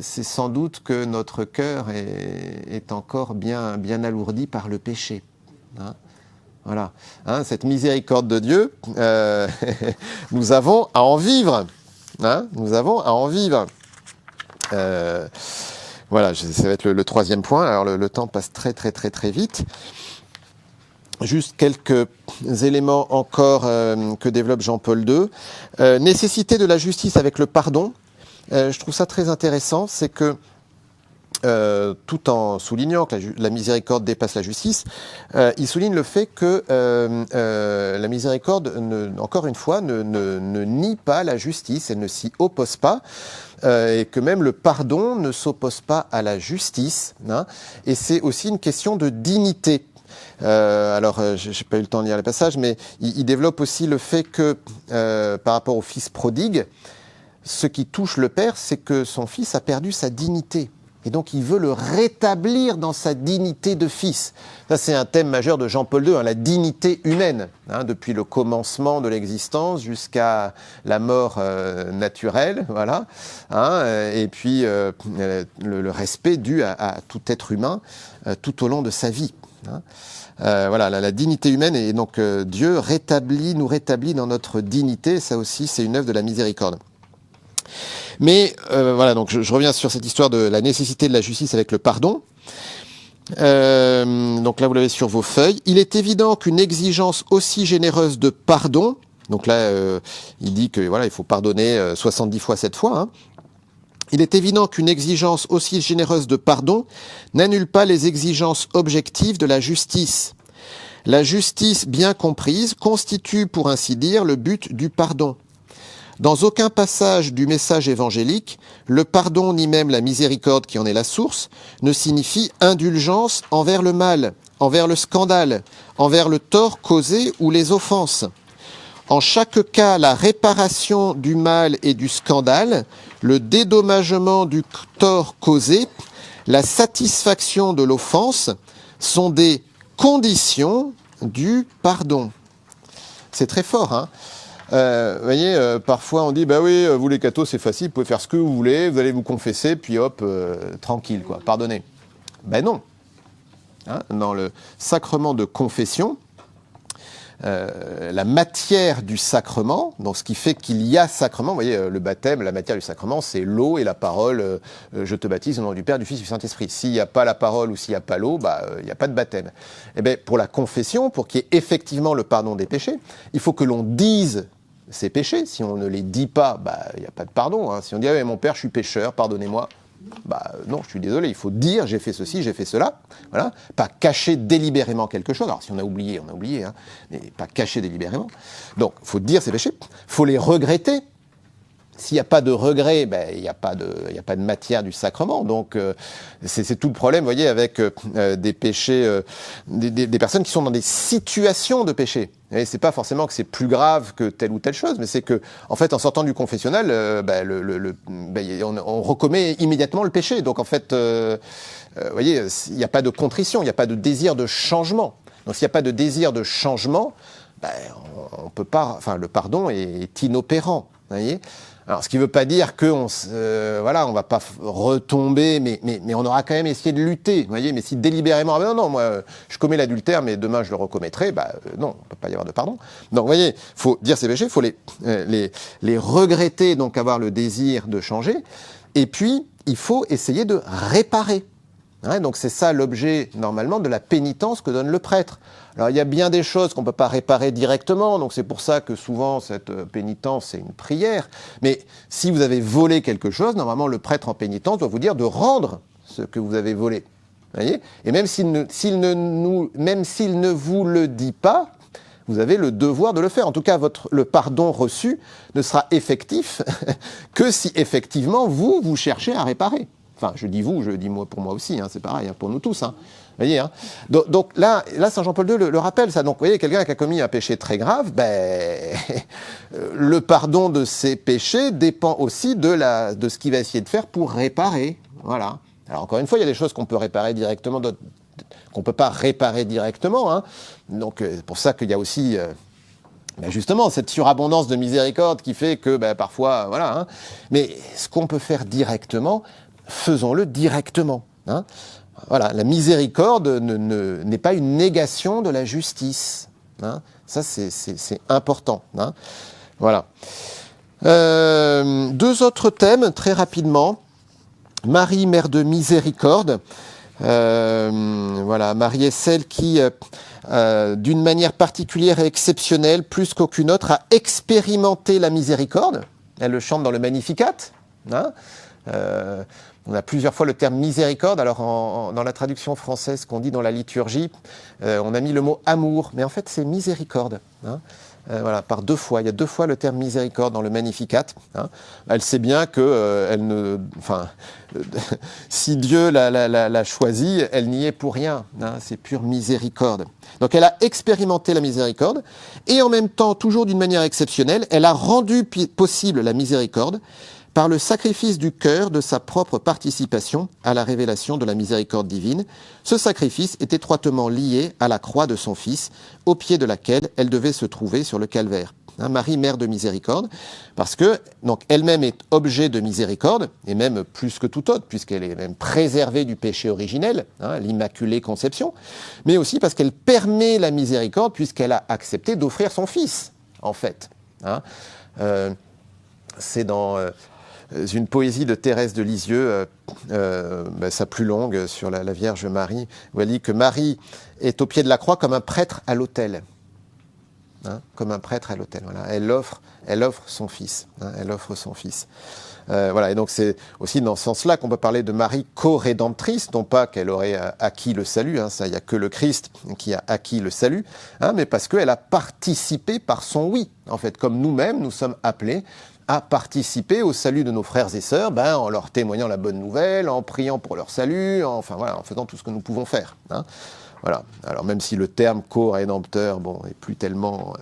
c'est sans doute que notre cœur est encore bien alourdi par le péché. Hein, voilà. Hein, cette miséricorde de Dieu, nous avons à en vivre. Hein, nous avons à en vivre. Voilà, ça va être le troisième point. Alors le temps passe très vite. Juste quelques éléments encore que développe Jean-Paul II. Nécessité de la justice avec le pardon. Je trouve ça très intéressant, c'est que tout en soulignant que la miséricorde dépasse la justice, il souligne le fait que la miséricorde, encore une fois, ne nie pas la justice, elle ne s'y oppose pas, et que même le pardon ne s'oppose pas à la justice. Hein, et c'est aussi une question de dignité. Alors, j'ai pas eu le temps de lire les passages, mais il développe aussi le fait que, par rapport au fils prodigue, ce qui touche le père, c'est que son fils a perdu sa dignité. Et donc, il veut le rétablir dans sa dignité de fils. Ça, c'est un thème majeur de Jean-Paul II, hein, la dignité humaine, hein, depuis le commencement de l'existence jusqu'à la mort naturelle, voilà. Hein, et puis, le respect dû à tout être humain tout au long de sa vie. Hein. Voilà, la dignité humaine, et donc Dieu nous rétablit dans notre dignité. Ça aussi, c'est une œuvre de la miséricorde. Mais voilà, donc je reviens sur cette histoire de la nécessité de la justice avec le pardon. Donc là, vous l'avez sur vos feuilles. Il est évident qu'une exigence aussi généreuse de pardon, donc là, il dit que voilà, il faut pardonner 70 fois 7 fois. Hein. Il est évident qu'une exigence aussi généreuse de pardon n'annule pas les exigences objectives de la justice. La justice bien comprise constitue, pour ainsi dire, le but du pardon. Dans aucun passage du message évangélique, le pardon ni même la miséricorde qui en est la source ne signifie indulgence envers le mal, envers le scandale, envers le tort causé ou les offenses. En chaque cas, la réparation du mal et du scandale, le dédommagement du tort causé, la satisfaction de l'offense sont des conditions du pardon. C'est très fort, hein. Vous voyez, parfois on dit, bah oui, vous les cathos, c'est facile, vous pouvez faire ce que vous voulez, vous allez vous confesser, puis hop, tranquille, quoi, pardonnez. Ben non. Hein, dans le sacrement de confession, la matière du sacrement, donc ce qui fait qu'il y a sacrement, vous voyez, le baptême, la matière du sacrement, c'est l'eau et la parole, je te baptise au nom du Père, du Fils et du Saint-Esprit. S'il n'y a pas la parole ou s'il n'y a pas l'eau, bah, il n'y a pas de baptême. Et bien, pour la confession, pour qu'il y ait effectivement le pardon des péchés, il faut que l'on dise ses péchés. Si on ne les dit pas, bah, il n'y a pas de pardon. Hein. Si on dit, ah, mais mon Père, je suis pécheur, pardonnez-moi. Bah non, je suis désolé, il faut dire j'ai fait ceci, j'ai fait cela, voilà, pas cacher délibérément quelque chose. Alors si on a oublié, hein, mais pas cacher délibérément. Donc, il faut dire ses péchés, il faut les regretter. S'il n'y a pas de regret, ben, il n'y a pas de matière du sacrement. Donc, c'est tout le problème, vous voyez, avec des péchés, des personnes qui sont dans des situations de péché. Et c'est pas forcément que c'est plus grave que telle ou telle chose, mais c'est que, en fait, en sortant du confessionnal, on recommet immédiatement le péché. Donc, en fait, vous voyez, il n'y a pas de contrition, il n'y a pas de désir de changement. Donc, s'il n'y a pas de désir de changement, ben, on peut pas. Enfin, le pardon est inopérant. Vous voyez. Alors, ce qui ne veut pas dire qu'on on va pas retomber, mais on aura quand même essayé de lutter, vous voyez. Mais si délibérément, ah ben non, moi, je commets l'adultère, mais demain je le recommettrai, bah non, il ne peut pas y avoir de pardon. Donc, vous voyez, faut dire ses péchés, il faut les regretter, donc avoir le désir de changer, et puis il faut essayer de réparer. Ouais, donc c'est ça l'objet normalement de la pénitence que donne le prêtre. Alors il y a bien des choses qu'on ne peut pas réparer directement, donc c'est pour ça que souvent cette pénitence c'est une prière. Mais si vous avez volé quelque chose, normalement le prêtre en pénitence doit vous dire de rendre ce que vous avez volé. Vous voyez ? Et même s'il ne vous le dit pas, vous avez le devoir de le faire. En tout cas, le pardon reçu ne sera effectif que si effectivement vous cherchez à réparer. Enfin, je dis vous, je dis moi pour moi aussi, hein, c'est pareil, hein, pour nous tous. Hein. Vous voyez, hein. Donc là, Saint Jean-Paul II le rappelle, ça. Donc, vous voyez, quelqu'un qui a commis un péché très grave, ben, le pardon de ses péchés dépend aussi de ce qu'il va essayer de faire pour réparer. Voilà. Alors, encore une fois, il y a des choses qu'on peut réparer directement, d'autres qu'on ne peut pas réparer directement. Hein. Donc, c'est pour ça qu'il y a aussi... justement, cette surabondance de miséricorde qui fait que parfois, voilà. Hein. Mais ce qu'on peut faire directement, faisons-le directement. Hein. Voilà, la miséricorde n'est pas une négation de la justice. Hein. Ça, c'est important. Hein. Voilà. Deux autres thèmes, très rapidement. Marie, mère de miséricorde. Voilà, Marie est celle qui, d'une manière particulière et exceptionnelle, plus qu'aucune autre, a expérimenté la miséricorde. Elle le chante dans le Magnificat. Hein. On a plusieurs fois le terme miséricorde. Alors, dans la traduction française qu'on dit dans la liturgie, on a mis le mot amour, mais en fait, c'est miséricorde. Hein. Voilà, par deux fois. Il y a deux fois le terme miséricorde dans le Magnificat. Hein. Elle sait bien que si Dieu l'a choisie, elle n'y est pour rien. Hein. C'est pure miséricorde. Donc, elle a expérimenté la miséricorde et en même temps, toujours d'une manière exceptionnelle, elle a rendu possible la miséricorde par le sacrifice du cœur de sa propre participation à la révélation de la miséricorde divine. Ce sacrifice est étroitement lié à la croix de son Fils, au pied de laquelle elle devait se trouver sur le calvaire. Hein, Marie, mère de miséricorde, parce que donc elle-même est objet de miséricorde, et même plus que tout autre, puisqu'elle est même préservée du péché originel, hein, l'Immaculée Conception, mais aussi parce qu'elle permet la miséricorde, puisqu'elle a accepté d'offrir son Fils, en fait. Hein. C'est dans une poésie de Thérèse de Lisieux, sa plus longue, sur la Vierge Marie, où elle dit que Marie est au pied de la croix comme un prêtre à l'autel. Hein, comme un prêtre à l'autel. Voilà. Elle offre son fils. Hein, elle offre son fils. Voilà. Et donc c'est aussi dans ce sens-là qu'on peut parler de Marie co-rédemptrice, non pas qu'elle aurait acquis le salut, hein, ça, il n'y a que le Christ qui a acquis le salut, hein, mais parce qu'elle a participé par son oui. En fait, comme nous-mêmes, nous sommes appelés à participer au salut de nos frères et sœurs, en leur témoignant la bonne nouvelle, en priant pour leur salut, en faisant tout ce que nous pouvons faire. Hein. Voilà. Alors même si le terme co-rédempteur, est plus tellement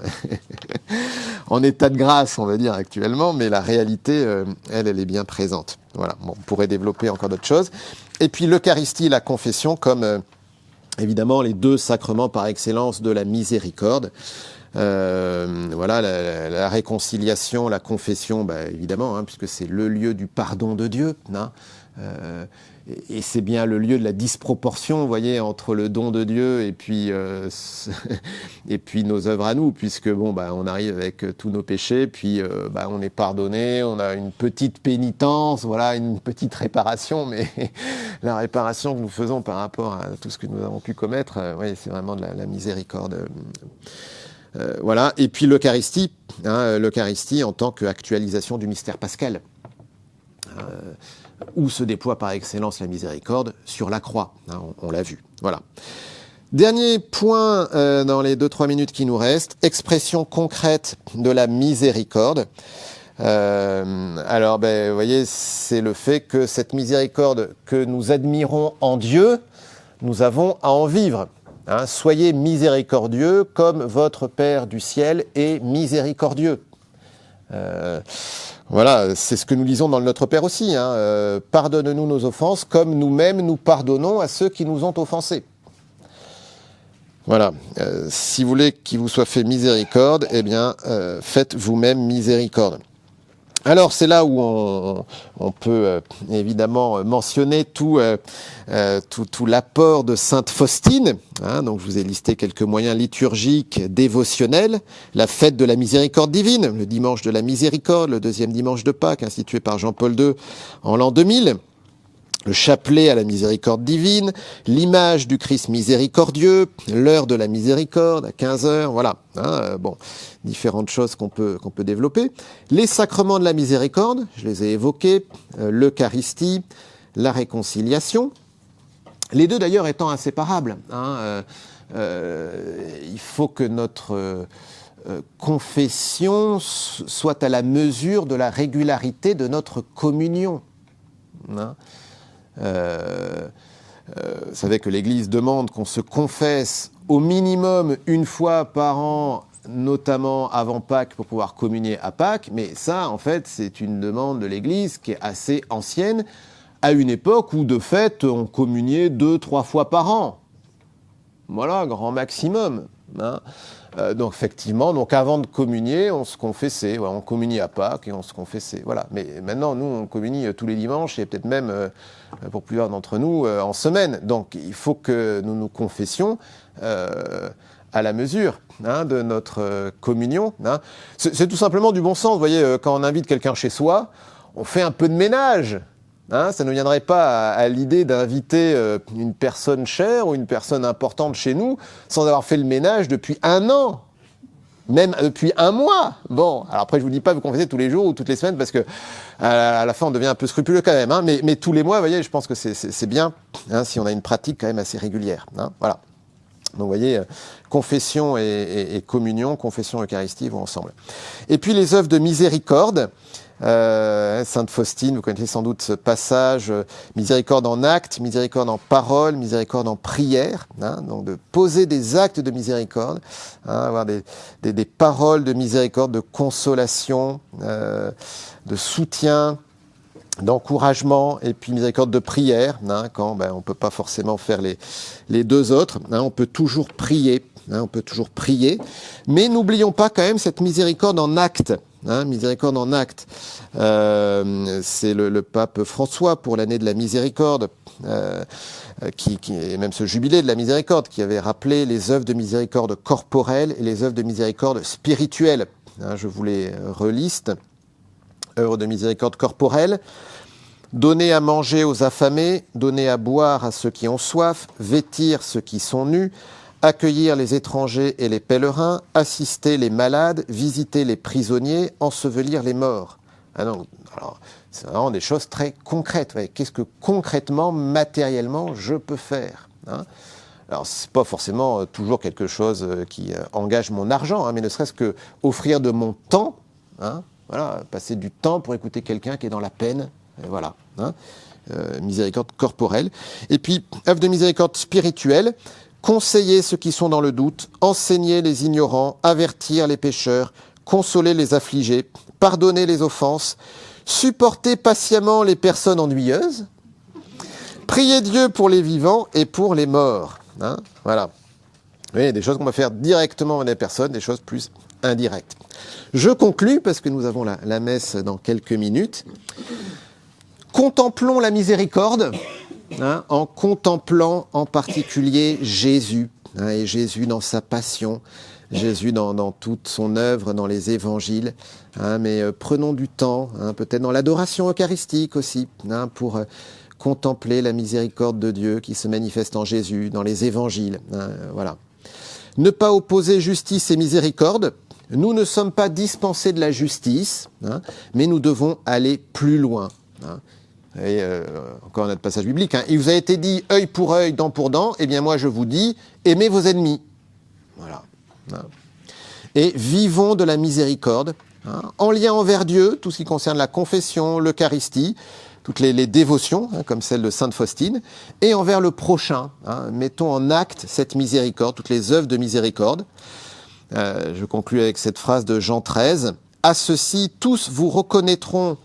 en état de grâce, on va dire actuellement, mais la réalité, elle est bien présente. Voilà. Bon, on pourrait développer encore d'autres choses. Et puis l'Eucharistie et la confession comme évidemment les deux sacrements par excellence de la miséricorde. Voilà, la réconciliation, la confession, évidemment, hein, puisque c'est le lieu du pardon de Dieu. Hein, et c'est bien le lieu de la disproportion, vous voyez, entre le don de Dieu et puis nos œuvres à nous, puisque on arrive avec tous nos péchés, puis on est pardonné, on a une petite pénitence, voilà, une petite réparation, mais la réparation que nous faisons par rapport à tout ce que nous avons pu commettre, c'est vraiment de la miséricorde. Voilà. Et puis l'Eucharistie, hein, l'Eucharistie en tant qu'actualisation du mystère pascal, où se déploie par excellence la miséricorde sur la croix, hein, on l'a vu. Voilà. Dernier point dans les 2-3 minutes qui nous restent, expression concrète de la miséricorde. Alors, vous voyez, c'est le fait que cette miséricorde que nous admirons en Dieu, nous avons à en vivre. Hein, soyez miséricordieux comme votre Père du ciel est miséricordieux. Voilà, c'est ce que nous lisons dans le Notre Père aussi. Hein, pardonne-nous nos offenses comme nous-mêmes nous pardonnons à ceux qui nous ont offensés. Voilà, si vous voulez qu'il vous soit fait miséricorde, faites vous-même miséricorde. Alors c'est là où on peut évidemment mentionner tout l'apport de Sainte Faustine. Hein, donc je vous ai listé quelques moyens liturgiques, dévotionnels. La fête de la miséricorde divine, le dimanche de la miséricorde, le deuxième dimanche de Pâques, institué par Jean-Paul II en l'an 2000. Le chapelet à la miséricorde divine, l'image du Christ miséricordieux, l'heure de la miséricorde à 15h, voilà. Hein, différentes choses qu'on peut développer. Les sacrements de la miséricorde, je les ai évoqués, l'Eucharistie, la réconciliation. Les deux d'ailleurs étant inséparables. Hein, il faut que notre confession soit à la mesure de la régularité de notre communion. Hein. Vous savez que l'Église demande qu'on se confesse au minimum une fois par an, notamment avant Pâques, pour pouvoir communier à Pâques. Mais ça, en fait, c'est une demande de l'Église qui est assez ancienne, à une époque où, de fait, on communiait 2-3 fois par an. Voilà, grand maximum. Hein. Donc effectivement, avant de communier, on se confessait, on communiait à Pâques et on se confessait, voilà. Mais maintenant, nous, on communie tous les dimanches et peut-être même, pour plusieurs d'entre nous, en semaine. Donc il faut que nous nous confessions à la mesure de notre communion. Hein. C'est tout simplement du bon sens, vous voyez, quand on invite quelqu'un chez soi, on fait un peu de ménage. Hein, ça ne viendrait pas à l'idée d'inviter une personne chère ou une personne importante chez nous sans avoir fait le ménage depuis 1 an, même depuis 1 mois. Bon, alors après je vous dis pas vous confessez tous les jours ou toutes les semaines parce que à la fin on devient un peu scrupuleux quand même. Hein, mais tous les mois, vous voyez, je pense que c'est bien hein, si on a une pratique quand même assez régulière. Hein, voilà. Donc vous voyez, confession et communion, confession et Eucharistie vont ensemble. Et puis les œuvres de miséricorde. Sainte Faustine, vous connaissez sans doute ce passage, miséricorde en acte, miséricorde en parole, miséricorde en prière, hein, donc de poser des actes de miséricorde, hein, avoir des paroles de miséricorde, de consolation, de soutien, d'encouragement, et puis miséricorde de prière, hein, quand on peut pas forcément faire les deux autres, hein, on peut toujours prier, mais n'oublions pas quand même cette miséricorde en acte. Hein, miséricorde en acte. C'est le pape François pour l'année de la miséricorde, qui et même ce jubilé de la miséricorde, qui avait rappelé les œuvres de miséricorde corporelle et les œuvres de miséricorde spirituelle. Hein, je vous les reliste. œuvre de miséricorde corporelle. Donner à manger aux affamés, donner à boire à ceux qui ont soif, vêtir ceux qui sont nus, accueillir les étrangers et les pèlerins, assister les malades, visiter les prisonniers, ensevelir les morts. Ah non, alors, c'est vraiment des choses très concrètes. Ouais. Qu'est-ce que concrètement, matériellement, je peux faire, hein? Alors, ce n'est pas forcément toujours quelque chose qui engage mon argent, hein, mais ne serait-ce que offrir de mon temps, hein, voilà, passer du temps pour écouter quelqu'un qui est dans la peine, et voilà, hein, miséricorde corporelle. Et puis, œuvre de miséricorde spirituelle, conseiller ceux qui sont dans le doute, enseigner les ignorants, avertir les pécheurs, consoler les affligés, pardonner les offenses, supporter patiemment les personnes ennuyeuses, prier Dieu pour les vivants et pour les morts. Hein, voilà. Oui, des choses qu'on va faire directement avec les personnes, des choses plus indirectes. Je conclus, parce que nous avons la messe dans quelques minutes. Contemplons la miséricorde, hein, en contemplant en particulier Jésus, hein, et Jésus dans sa passion, Jésus dans toute son œuvre, dans les évangiles, hein, mais prenons du temps, hein, peut-être dans l'adoration eucharistique aussi, hein, pour contempler la miséricorde de Dieu qui se manifeste en Jésus, dans les évangiles, hein, voilà. Ne pas opposer justice et miséricorde. Nous ne sommes pas dispensés de la justice, hein, mais nous devons aller plus loin, hein. Et encore un autre passage biblique, hein. Il vous a été dit œil pour œil, dent pour dent, eh bien moi je vous dis, aimez vos ennemis. Voilà. Hein. Et vivons de la miséricorde, hein, en lien envers Dieu, tout ce qui concerne la confession, l'Eucharistie, toutes les dévotions, hein, comme celle de Sainte Faustine, et envers le prochain. Hein, mettons en acte cette miséricorde, toutes les œuvres de miséricorde. Je conclus avec cette phrase de Jean 13. À ceci, tous reconnaîtront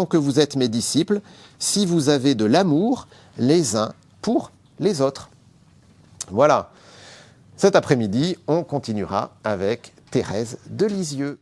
que vous êtes mes disciples, si vous avez de l'amour les uns pour les autres. Voilà. Cet après-midi, on continuera avec Thérèse de Lisieux.